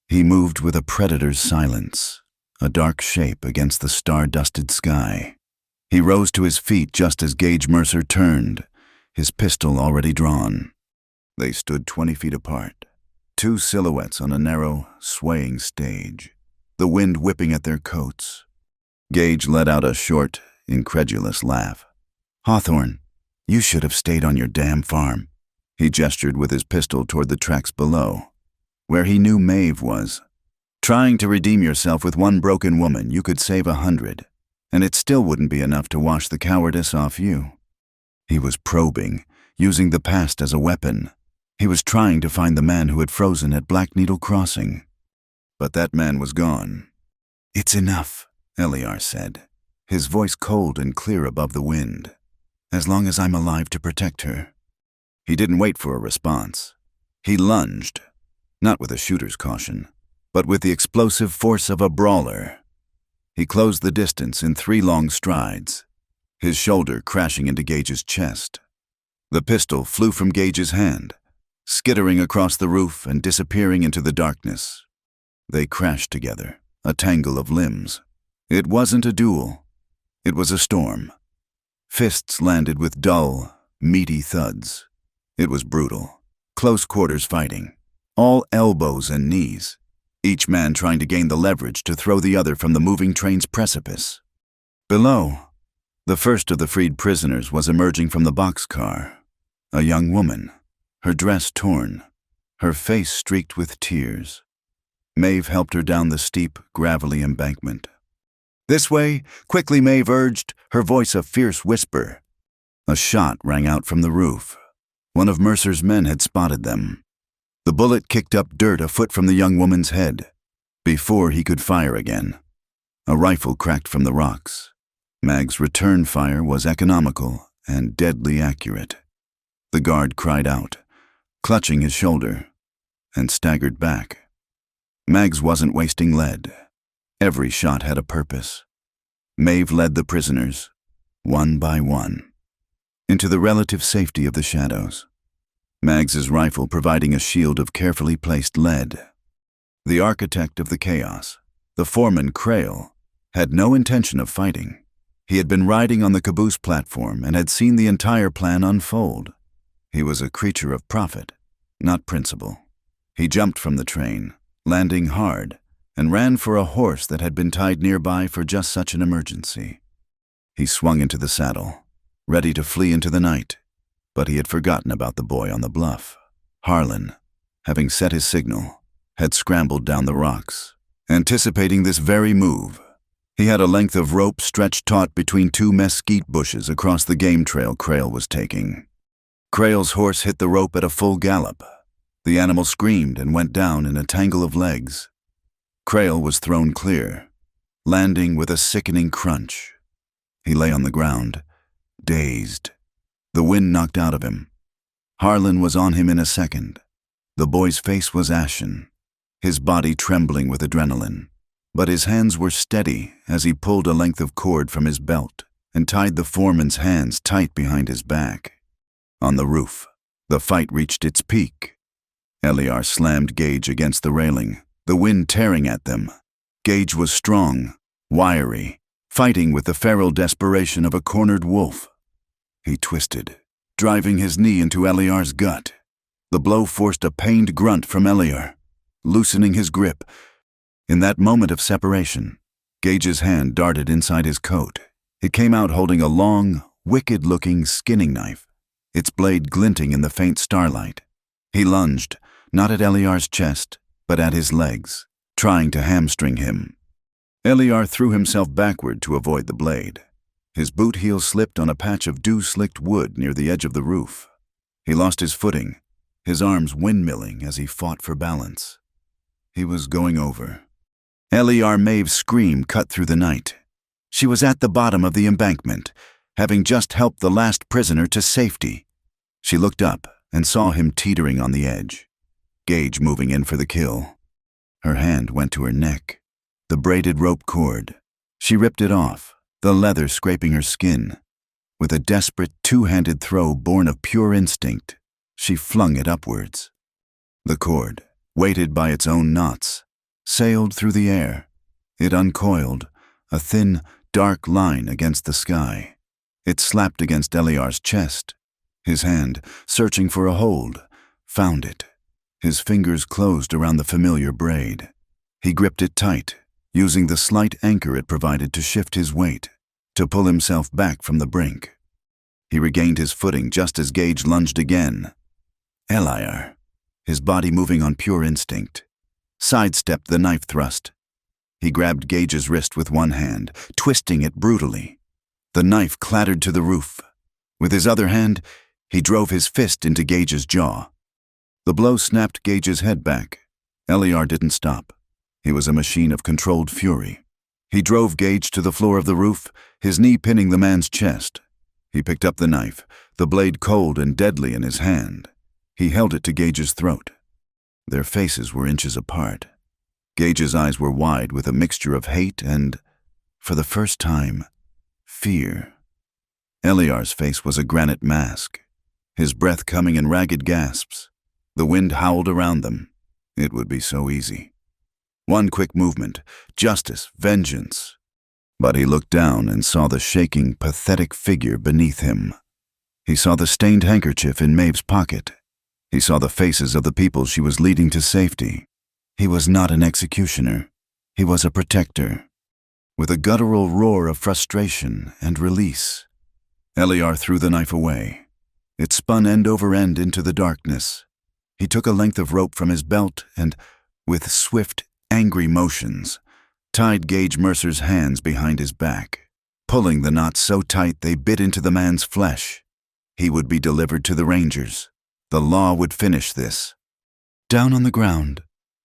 he moved with a predator's silence, a dark shape against the star-dusted sky. He rose to his feet just as Gage Mercer turned, his pistol already drawn. They stood 20 feet apart, 2 silhouettes on a narrow, swaying stage, the wind whipping at their coats. Gage let out a short, incredulous laugh. "Hawthorne, you should have stayed on your damn farm." He gestured with his pistol toward the tracks below, where he knew Maeve was. Trying to redeem yourself with one broken woman, you could save 100, and it still wouldn't be enough to wash the cowardice off you. He was probing, using the past as a weapon. He was trying to find the man who had frozen at Black Needle Crossing. But that man was gone. "It's enough," Eliar said, his voice cold and clear above the wind. "As long as I'm alive to protect her." He didn't wait for a response. He lunged, not with a shooter's caution, but with the explosive force of a brawler. He closed the distance in 3 long strides, his shoulder crashing into Gage's chest. The pistol flew from Gage's hand, skittering across the roof and disappearing into the darkness. They crashed together, a tangle of limbs. It wasn't a duel. It was a storm. Fists landed with dull, meaty thuds. It was brutal. Close quarters fighting. All elbows and knees. Each man trying to gain the leverage to throw the other from the moving train's precipice. Below, the first of the freed prisoners was emerging from the boxcar. A young woman, her dress torn, her face streaked with tears. Maeve helped her down the steep, gravelly embankment. "This way, quickly," Maeve urged, her voice a fierce whisper. A shot rang out from the roof. One of Mercer's men had spotted them. The bullet kicked up dirt a foot from the young woman's head, before he could fire again. A rifle cracked from the rocks. Mag's return fire was economical and deadly accurate. The guard cried out, clutching his shoulder, and staggered back. Mags wasn't wasting lead. Every shot had a purpose. Maeve led the prisoners, one by one, into the relative safety of the shadows. Mags's rifle providing a shield of carefully placed lead. The architect of the chaos, the foreman Crail, had no intention of fighting. He had been riding on the caboose platform and had seen the entire plan unfold. He was a creature of profit, not principle. He jumped from the train, landing hard, and ran for a horse that had been tied nearby for just such an emergency. He swung into the saddle, ready to flee into the night, but he had forgotten about the boy on the bluff. Harlan, having set his signal, had scrambled down the rocks, anticipating this very move. He had a length of rope stretched taut between 2 mesquite bushes across the game trail Crail was taking. Crail's horse hit the rope at a full gallop. The animal screamed and went down in a tangle of legs. Crail was thrown clear, landing with a sickening crunch. He lay on the ground, dazed. The wind knocked out of him. Harlan was on him in a second. The boy's face was ashen, his body trembling with adrenaline, but his hands were steady as he pulled a length of cord from his belt and tied the foreman's hands tight behind his back. On the roof, the fight reached its peak. Eliar slammed Gage against the railing, the wind tearing at them. Gage was strong, wiry, fighting with the feral desperation of a cornered wolf. He twisted, driving his knee into Eliar's gut. The blow forced a pained grunt from Eliar, loosening his grip. In that moment of separation, Gage's hand darted inside his coat. It came out holding a long, wicked-looking skinning knife, its blade glinting in the faint starlight. He lunged, not at Eliar's chest, but at his legs, trying to hamstring him. Eliar threw himself backward to avoid the blade. His boot heel slipped on a patch of dew-slicked wood near the edge of the roof. He lost his footing, his arms windmilling as he fought for balance. He was going over. Eliar Maeve's scream cut through the night. She was at the bottom of the embankment, having just helped the last prisoner to safety. She looked up and saw him teetering on the edge, Gage moving in for the kill. Her hand went to her neck, the braided rope cord. She ripped it off, the leather scraping her skin. With a desperate two-handed throw born of pure instinct, she flung it upwards. The cord, weighted by its own knots, sailed through the air. It uncoiled, a thin, dark line against the sky. It slapped against Eliar's chest. His hand, searching for a hold, found it. His fingers closed around the familiar braid. He gripped it tight, using the slight anchor it provided to shift his weight, to pull himself back from the brink. He regained his footing just as Gage lunged again. Eliar, his body moving on pure instinct, sidestepped the knife thrust. He grabbed Gage's wrist with one hand, twisting it brutally. The knife clattered to the roof. With his other hand, he drove his fist into Gage's jaw. The blow snapped Gage's head back. Eliar didn't stop. He was a machine of controlled fury. He drove Gage to the floor of the roof, his knee pinning the man's chest. He picked up the knife, the blade cold and deadly in his hand. He held it to Gage's throat. Their faces were inches apart. Gage's eyes were wide with a mixture of hate and, for the first time, fear. Eliar's face was a granite mask, his breath coming in ragged gasps. The wind howled around them. It would be so easy. One quick movement, justice, vengeance. But he looked down and saw the shaking, pathetic figure beneath him. He saw the stained handkerchief in Maeve's pocket. He saw the faces of the people she was leading to safety. He was not an executioner. He was a protector. With a guttural roar of frustration and release, Eliar threw the knife away. It spun end over end into the darkness. He took a length of rope from his belt and, with swift, angry motions, tied Gage Mercer's hands behind his back, pulling the knots so tight they bit into the man's flesh. He would be delivered to the Rangers. The law would finish this. Down on the ground,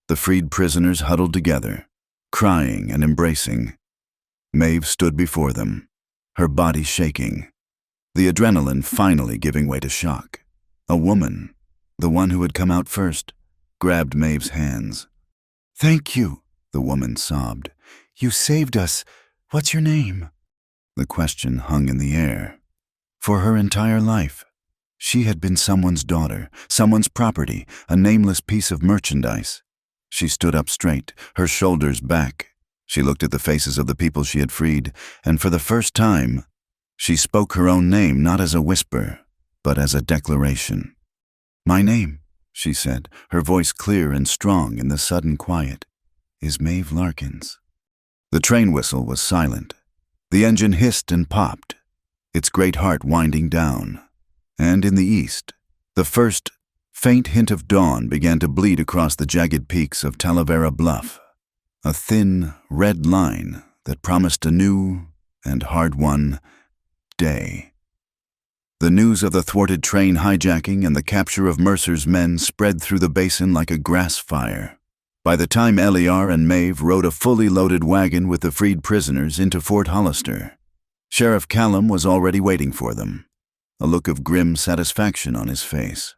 the freed prisoners huddled together, crying and embracing. Maeve stood before them, her body shaking, the adrenaline finally giving way to shock. A woman, the one who had come out first, grabbed Maeve's hands. "Thank you," the woman sobbed. "You saved us. What's your name?" The question hung in the air. For her entire life, she had been someone's daughter, someone's property, a nameless piece of merchandise. She stood up straight, her shoulders back. She looked at the faces of the people she had freed, and for the first time, she spoke her own name not as a whisper, but as a declaration. "My name," she said, her voice clear and strong in the sudden quiet, "is Maeve Larkins." The train whistle was silent. The engine hissed and popped, its great heart winding down. And in the east, the first faint hint of dawn began to bleed across the jagged peaks of Talavera Bluff, a thin, red line that promised a new and hard-won day. The news of the thwarted train hijacking and the capture of Mercer's men spread through the basin like a grass fire. By the time Eliar and Maeve rode a fully loaded wagon with the freed prisoners into Fort Hollister, Sheriff Callum was already waiting for them, a look of grim satisfaction on his face.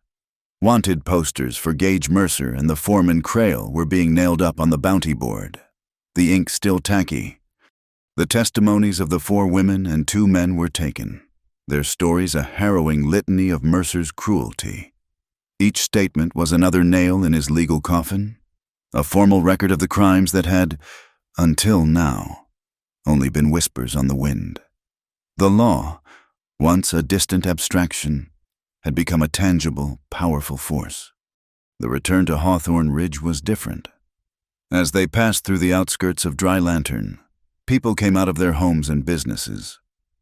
Wanted posters for Gage Mercer and the foreman Crail were being nailed up on the bounty board, the ink still tacky. The testimonies of the 4 women and 2 men were taken, their stories a harrowing litany of Mercer's cruelty. Each statement was another nail in his legal coffin, a formal record of the crimes that had, until now, only been whispers on the wind. The law, once a distant abstraction, had become a tangible, powerful force. The return to Hawthorne Ridge was different. As they passed through the outskirts of Dry Lantern, people came out of their homes and businesses,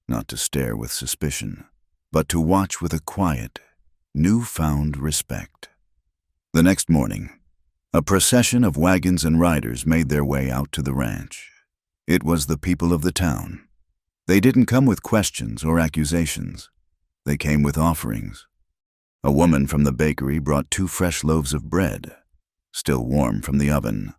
not to stare with suspicion, but to watch with a quiet, newfound respect. The next morning, a procession of wagons and riders made their way out to the ranch. It was the people of the town. They didn't come with questions or accusations. They came with offerings. A woman from the bakery brought 2 fresh loaves of bread, still warm from the oven.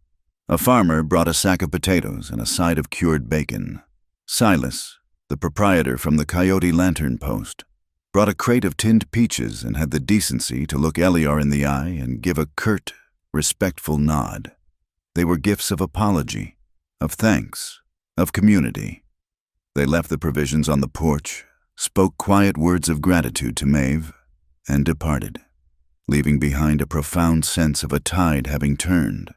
A farmer brought a sack of potatoes and a side of cured bacon. Silas, the proprietor from the Coyote Lantern Post, brought a crate of tinned peaches and had the decency to look Eliar in the eye and give a curt, respectful nod. They were gifts of apology, of thanks, of community. They left the provisions on the porch, spoke quiet words of gratitude to Maeve, and departed, leaving behind a profound sense of a tide having turned.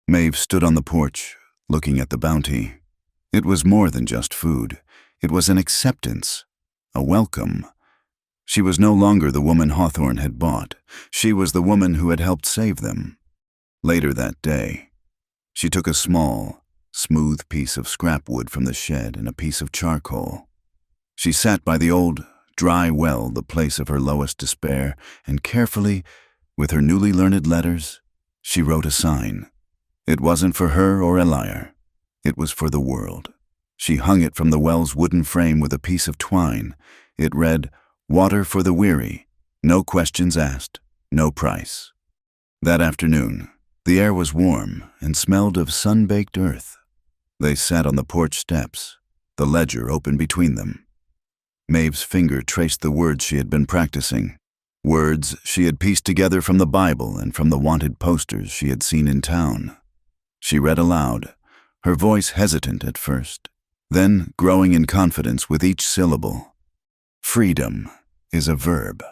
Maeve stood on the porch, looking at the bounty. It was more than just food. It was an acceptance, a welcome. She was no longer the woman Hawthorne had bought. She was the woman who had helped save them. Later that day, she took a small, smooth piece of scrap wood from the shed and a piece of charcoal. She sat by the old, dry well, the place of her lowest despair, and carefully, With her newly learned letters, she wrote a sign. It wasn't for her or Eliar. It was for the world. She hung it from the well's wooden frame with a piece of twine. It read, "Water for the weary. No questions asked. No price." That afternoon, the air was warm and smelled of sun-baked earth. They sat on the porch steps, the ledger open between them. Maeve's finger traced the words she had been practicing, words she had pieced together from the Bible and from the wanted posters she had seen in town. She read aloud, her voice hesitant at first, then growing in confidence with each syllable. "Freedom is a verb."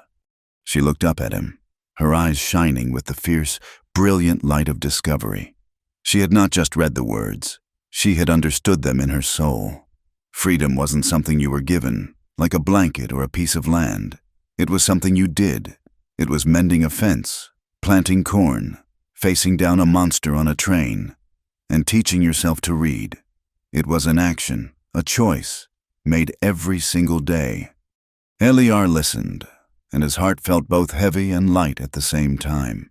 She looked up at him, her eyes shining with the fierce, brilliant light of discovery. She had not just read the words, she had understood them in her soul. Freedom wasn't something you were given, like a blanket or a piece of land. It was something you did. It was mending a fence, planting corn, facing down a monster on a train, and teaching yourself to read. It was an action, a choice, made every single day. Eliar listened, and his heart felt both heavy and light at the same time.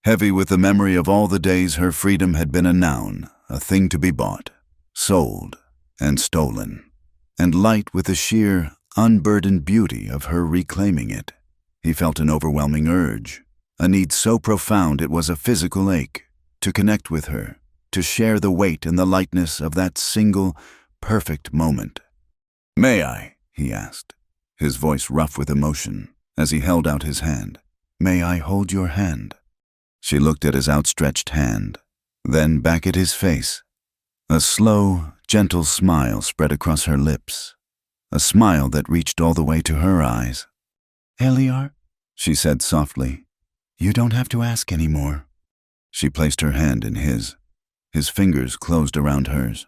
Heavy with the memory of all the days her freedom had been a noun, a thing to be bought, sold, and stolen, and light with the sheer, unburdened beauty of her reclaiming it. He felt an overwhelming urge, a need so profound it was a physical ache, to connect with her, to share the weight and the lightness of that single, perfect moment. "May I?" he asked, his voice rough with emotion, as he held out his hand. "May I hold your hand?" She looked at his outstretched hand, then back at his face. A slow, gentle smile spread across her lips, a smile that reached all the way to her eyes. "Eliar," she said softly, "you don't have to ask anymore." She placed her hand in his. His fingers closed around hers.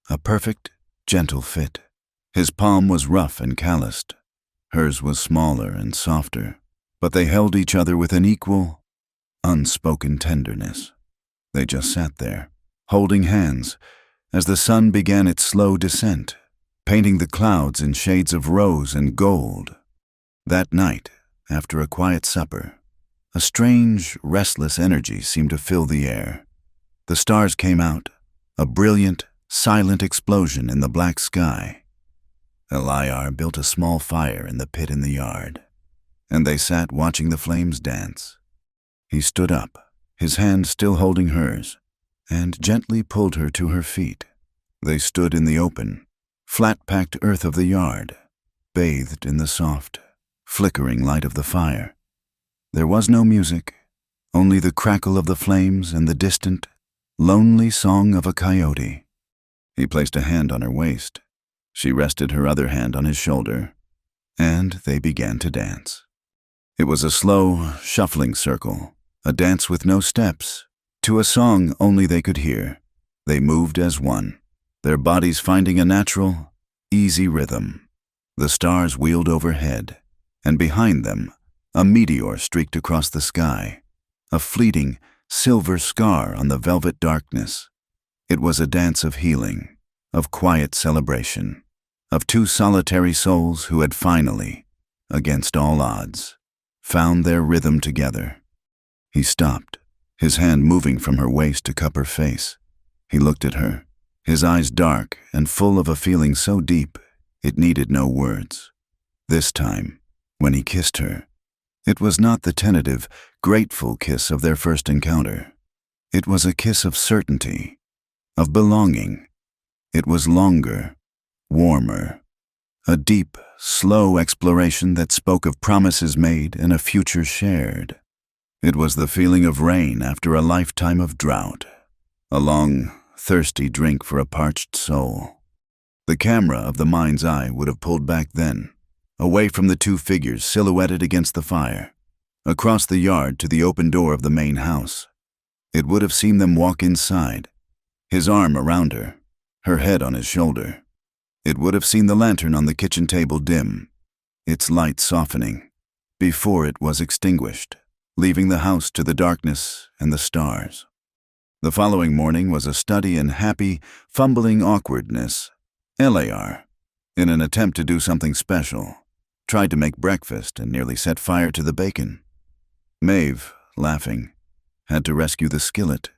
A perfect, gentle fit. His palm was rough and calloused. Hers was smaller and softer, but they held each other with an equal, unspoken tenderness. They just sat there, holding hands, as the sun began its slow descent, painting the clouds in shades of rose and gold. That night, after a quiet supper, a strange, restless energy seemed to fill the air. The stars came out, a brilliant, silent explosion in the black sky. Eliar built a small fire in the pit in the yard, and they sat watching the flames dance. He stood up, his hand still holding hers, and gently pulled her to her feet. They stood in the open, flat-packed earth of the yard, bathed in the soft, flickering light of the fire. There was no music, only the crackle of the flames and the distant, lonely song of a coyote. He placed a hand on her waist. She rested her other hand on his shoulder, and they began to dance. It was a slow, shuffling circle, a dance with no steps, to a song only they could hear. They moved as one, their bodies finding a natural, easy rhythm. The stars wheeled overhead, and behind them, a meteor streaked across the sky, a fleeting, silver scar on the velvet darkness. It was a dance of healing, of quiet celebration, of two solitary souls who had finally, against all odds, found their rhythm together. He stopped, his hand moving from her waist to cup her face. He looked at her, his eyes dark and full of a feeling so deep it needed no words. This time, when he kissed her, it was not the tentative, grateful kiss of their first encounter. It was a kiss of certainty, of belonging. It was longer, warmer, a deep, slow exploration that spoke of promises made and a future shared. It was the feeling of rain after a lifetime of drought, a long, thirsty drink for a parched soul. The camera of the mind's eye would have pulled back then, away from the two figures silhouetted against the fire, across the yard to the open door of the main house. It would have seen them walk inside, his arm around her, her head on his shoulder. It would have seen the lantern on the kitchen table dim, its light softening, before it was extinguished, leaving the house to the darkness and the stars. The following morning was a study in happy, fumbling awkwardness. Eliar, in an attempt to do something special, tried to make breakfast and nearly set fire to the bacon. Maeve, laughing, had to rescue the skillet.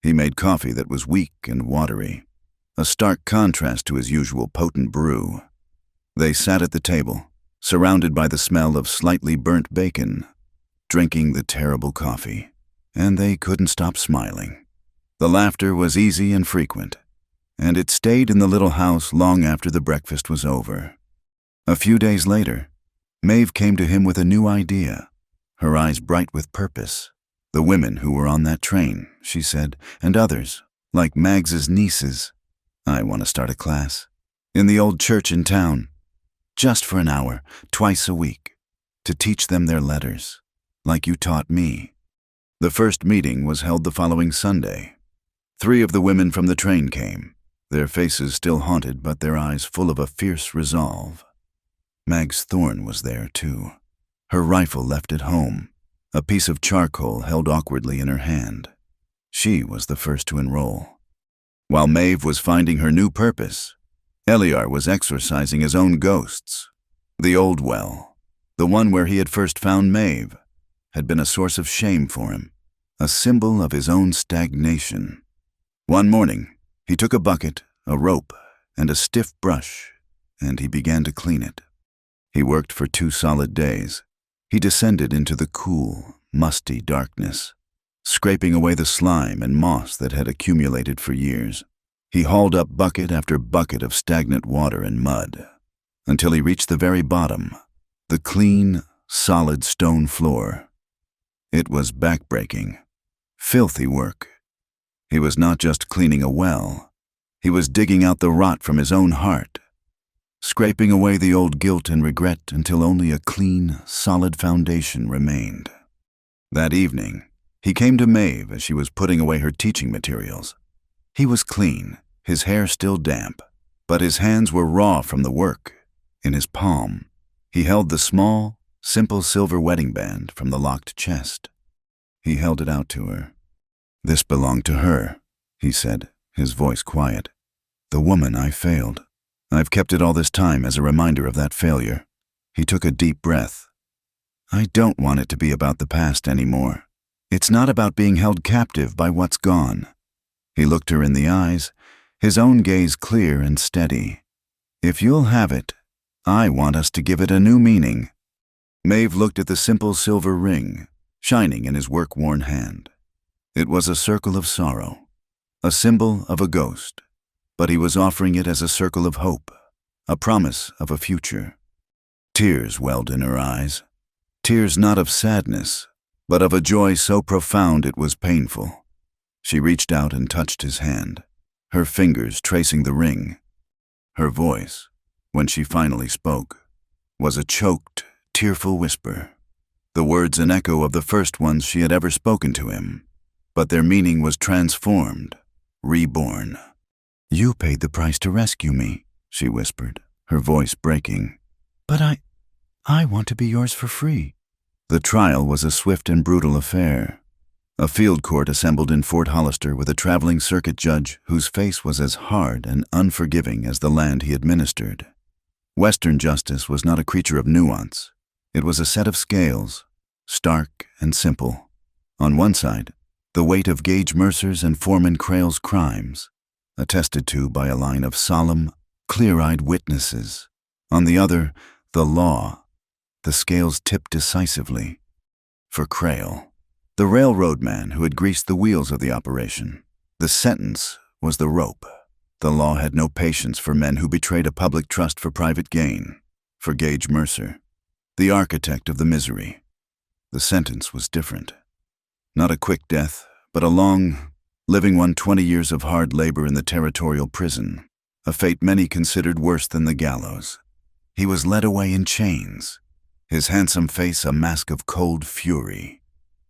He made coffee that was weak and watery, a stark contrast to his usual potent brew. They sat at the table, surrounded by the smell of slightly burnt bacon, drinking the terrible coffee, and they couldn't stop smiling. The laughter was easy and frequent, and it stayed in the little house long after the breakfast was over. A few days later, Maeve came to him with a new idea, her eyes bright with purpose. The women who were on that train, she said, and others, like Mags's nieces. I want to start a class. In the old church in town. Just for an hour, twice a week. To teach them their letters, like you taught me. The first meeting was held the following Sunday. 3 of the women from the train came, their faces still haunted but their eyes full of a fierce resolve. Mags Thorne was there, too. Her rifle left at home, a piece of charcoal held awkwardly in her hand. She was the first to enroll. While Maeve was finding her new purpose, Eliar was exorcising his own ghosts. The old well, the one where he had first found Maeve, had been a source of shame for him, a symbol of his own stagnation. One morning, he took a bucket, a rope, and a stiff brush, and he began to clean it. He worked for 2 solid days. He descended into the cool, musty darkness, scraping away the slime and moss that had accumulated for years. He hauled up bucket after bucket of stagnant water and mud, until he reached the very bottom, the clean, solid stone floor. It was backbreaking, filthy work. He was not just cleaning a well, he was digging out the rot from his own heart, scraping away the old guilt and regret until only a clean, solid foundation remained. That evening, he came to Maeve as she was putting away her teaching materials. He was clean, his hair still damp, but his hands were raw from the work. In his palm, he held the small, simple silver wedding band from the locked chest. He held it out to her. "This belonged to her," he said, his voice quiet. "The woman I failed. I've kept it all this time as a reminder of that failure." He took a deep breath. "I don't want it to be about the past anymore. It's not about being held captive by what's gone." He looked her in the eyes, his own gaze clear and steady. "If you'll have it, I want us to give it a new meaning." Maeve looked at the simple silver ring, shining in his work-worn hand. It was a circle of sorrow, a symbol of a ghost, but he was offering it as a circle of hope, a promise of a future. Tears welled in her eyes, tears not of sadness, but of a joy so profound it was painful. She reached out and touched his hand, her fingers tracing the ring. Her voice, when she finally spoke, was a choked, tearful whisper. The words an echo of the first ones she had ever spoken to him, but their meaning was transformed, reborn. "You paid the price to rescue me," she whispered, her voice breaking. "But I want to be yours for free." The trial was a swift and brutal affair. A field court assembled in Fort Hollister with a traveling circuit judge whose face was as hard and unforgiving as the land he administered. Western justice was not a creature of nuance. It was a set of scales, stark and simple. On one side, the weight of Gage Mercer's and Foreman Crail's crimes, attested to by a line of solemn, clear-eyed witnesses. On the other, the law. The scales tipped decisively. For Crail, the railroad man who had greased the wheels of the operation, the sentence was the rope. The law had no patience for men who betrayed a public trust for private gain. For Gage Mercer, the architect of the misery, the sentence was different. Not a quick death, but a long, living one 20 years of hard labor in the territorial prison, a fate many considered worse than the gallows. He was led away in chains, his handsome face a mask of cold fury,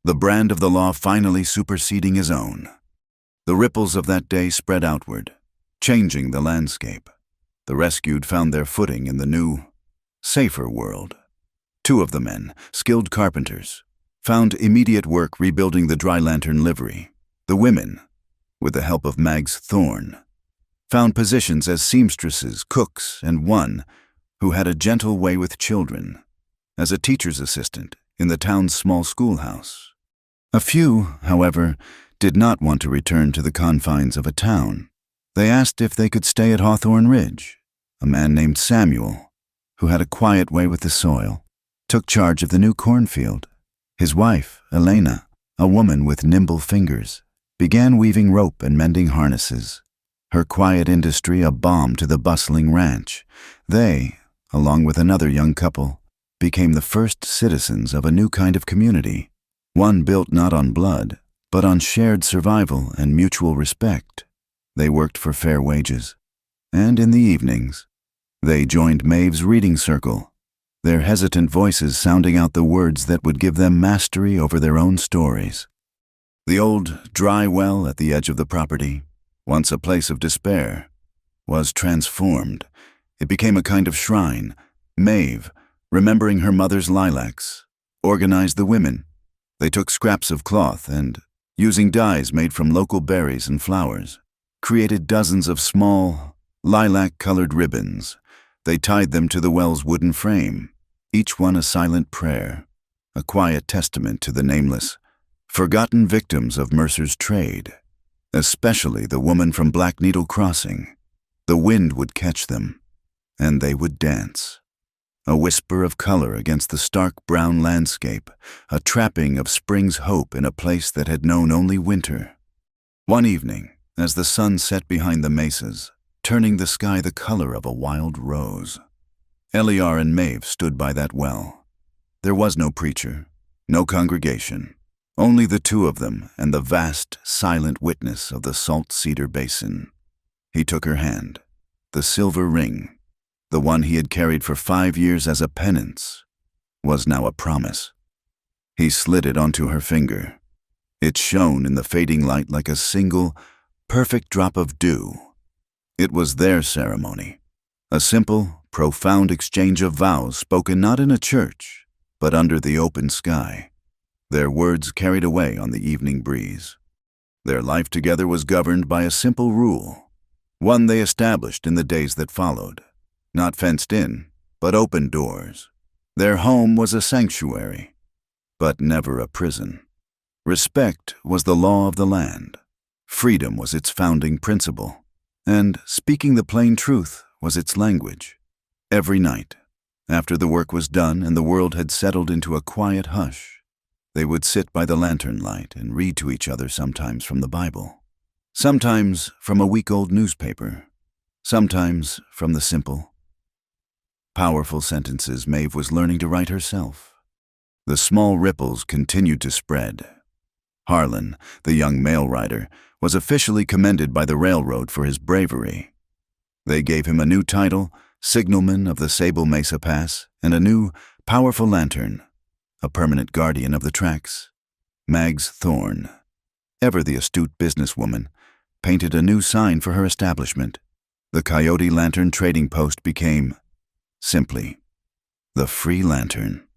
the brand of the law finally superseding his own. The ripples of that day spread outward, changing the landscape. The rescued found their footing in the new, safer world. 2 of the men, skilled carpenters, found immediate work rebuilding the Dry Lantern livery. The women, with the help of Mags Thorne, found positions as seamstresses, cooks, and one who had a gentle way with children, as a teacher's assistant in the town's small schoolhouse. A few, however, did not want to return to the confines of a town. They asked if they could stay at Hawthorne Ridge. A man named Samuel, who had a quiet way with the soil, took charge of the new cornfield. His wife, Elena, a woman with nimble fingers, began weaving rope and mending harnesses. Her quiet industry a balm to the bustling ranch. They, along with another young couple, became the first citizens of a new kind of community, one built not on blood, but on shared survival and mutual respect. They worked for fair wages, and in the evenings, they joined Maeve's reading circle, their hesitant voices sounding out the words that would give them mastery over their own stories. The old dry well at the edge of the property, once a place of despair, was transformed. It became a kind of shrine. Maeve, remembering her mother's lilacs, organized the women. They took scraps of cloth and, using dyes made from local berries and flowers, created dozens of small, lilac-colored ribbons. They tied them to the well's wooden frame, each one a silent prayer, a quiet testament to the nameless, forgotten victims of Mercer's trade, especially the woman from Black Needle Crossing. The wind would catch them, and they would dance. A whisper of color against the stark brown landscape, a trapping of spring's hope in a place that had known only winter. One evening, as the sun set behind the mesas, turning the sky the color of a wild rose, Eliar and Maeve stood by that well. There was no preacher, no congregation, only the two of them and the vast, silent witness of the Salt Cedar Basin. He took her hand, the silver ring, the one he had carried for 5 years as a penance, was now a promise. He slid it onto her finger. It shone in the fading light like a single, perfect drop of dew. It was their ceremony, a simple, profound exchange of vows spoken not in a church, but under the open sky, their words carried away on the evening breeze. Their life together was governed by a simple rule, one they established in the days that followed. Not fenced in, but open doors. Their home was a sanctuary, but never a prison. Respect was the law of the land. Freedom was its founding principle, and speaking the plain truth was its language. Every night, after the work was done and the world had settled into a quiet hush, they would sit by the lantern light and read to each other, sometimes from the Bible, sometimes from a week-old newspaper, sometimes from the simple, powerful sentences Maeve was learning to write herself. The small ripples continued to spread. Harlan, the young mail rider, was officially commended by the railroad for his bravery. They gave him a new title, signalman of the Sable Mesa Pass, and a new, powerful lantern, a permanent guardian of the tracks. Mags Thorne, ever the astute businesswoman, painted a new sign for her establishment. The Coyote Lantern Trading Post became, simply, the Free Lantern.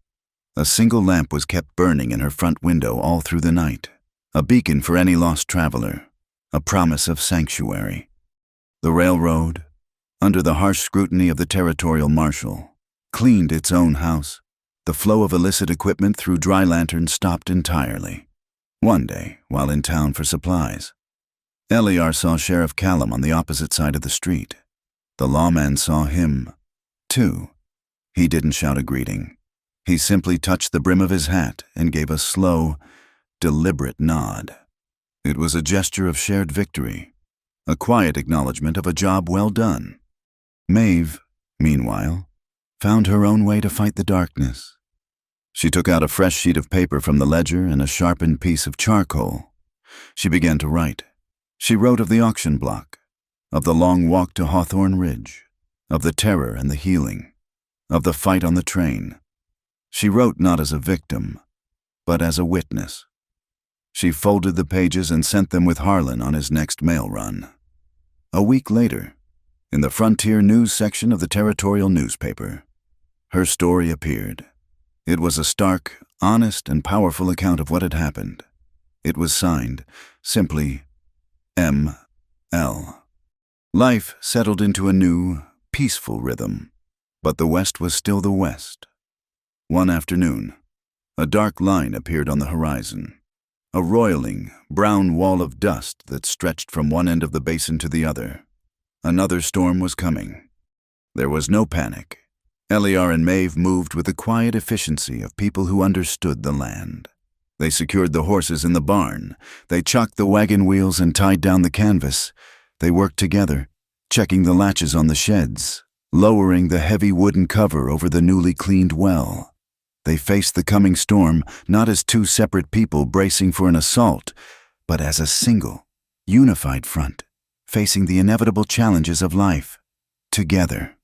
A single lamp was kept burning in her front window all through the night, a beacon for any lost traveler, a promise of sanctuary. The railroad, under the harsh scrutiny of the territorial marshal, cleaned its own house. The flow of illicit equipment through dry lanterns stopped entirely. One day, while in town for supplies, Eliar saw Sheriff Callum on the opposite side of the street. The lawman saw him, too. He didn't shout a greeting. He simply touched the brim of his hat and gave a slow, deliberate nod. It was a gesture of shared victory, a quiet acknowledgement of a job well done. Maeve, meanwhile, found her own way to fight the darkness. She took out a fresh sheet of paper from the ledger and a sharpened piece of charcoal. She began to write. She wrote of the auction block, of the long walk to Hawthorne Ridge, of the terror and the healing, of the fight on the train. She wrote not as a victim, but as a witness. She folded the pages and sent them with Harlan on his next mail run. A week later, in the Frontier News section of the territorial newspaper, her story appeared. It was a stark, honest, and powerful account of what had happened. It was signed, simply, M.L. Life settled into a new, peaceful rhythm, but the West was still the West. One afternoon, a dark line appeared on the horizon. a roiling, brown wall of dust that stretched from one end of the basin to the other. Another storm was coming. There was no panic. Eliar and Maeve moved with the quiet efficiency of people who understood the land. They secured the horses in the barn. They chocked the wagon wheels and tied down the canvas. They worked together, checking the latches on the sheds, lowering the heavy wooden cover over the newly cleaned well. They faced the coming storm not as two separate people bracing for an assault, but as a single, unified front, facing the inevitable challenges of life, together.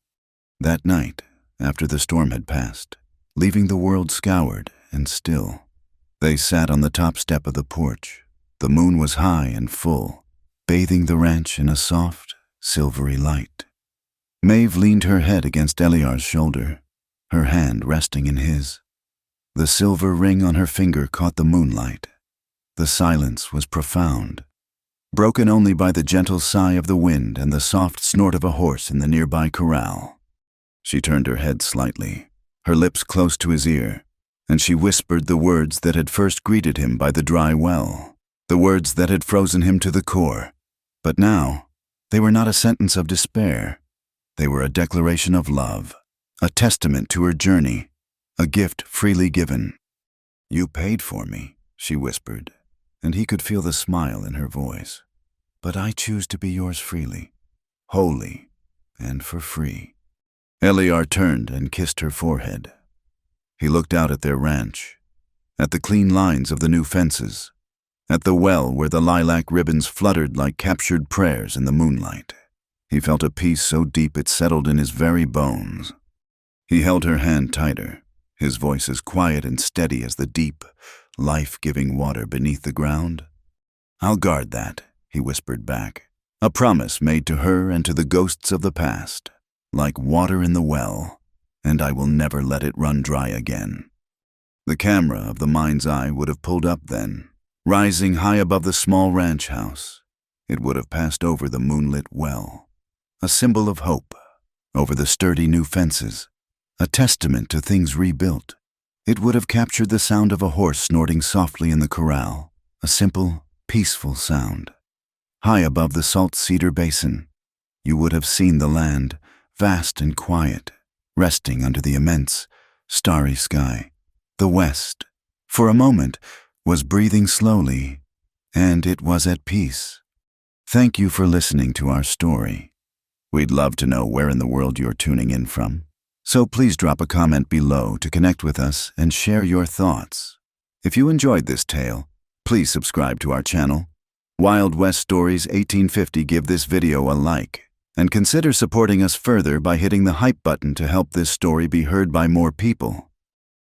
That night, after the storm had passed, leaving the world scoured and still, they sat on the top step of the porch. The moon was high and full, bathing the ranch in a soft, silvery light. Maeve leaned her head against Eliar's shoulder, her hand resting in his. The silver ring on her finger caught the moonlight. The silence was profound, broken only by the gentle sigh of the wind and the soft snort of a horse in the nearby corral. She turned her head slightly, her lips close to his ear, and she whispered the words that had first greeted him by the dry well, the words that had frozen him to the core. But now, they were not a sentence of despair. They were a declaration of love, a testament to her journey, a gift freely given. "You paid for me," she whispered, and he could feel the smile in her voice. "But I choose to be yours freely, wholly, and for free." Eliar turned and kissed her forehead. He looked out at their ranch, at the clean lines of the new fences, at the well where the lilac ribbons fluttered like captured prayers in the moonlight. He felt a peace so deep it settled in his very bones. He held her hand tighter, his voice as quiet and steady as the deep, life-giving water beneath the ground. "I'll guard that," he whispered back, a promise made to her and to the ghosts of the past, like water in the well, and I will never let it run dry again. The camera of the mind's eye would have pulled up then, rising high above the small ranch house. It would have passed over the moonlit well, a symbol of hope, over the sturdy new fences, a testament to things rebuilt. It would have captured the sound of a horse snorting softly in the corral, a simple, peaceful sound. High above the salt cedar basin, you would have seen the land, vast and quiet, resting under the immense, starry sky. The west, for a moment, was breathing slowly, and it was at peace. Thank you for listening to our story. We'd love to know where in the world you're tuning in from, so please drop a comment below to connect with us and share your thoughts. If you enjoyed this tale, please subscribe to our channel. Wild West Stories 1850, give this video a like, and consider supporting us further by hitting the hype button to help this story be heard by more people.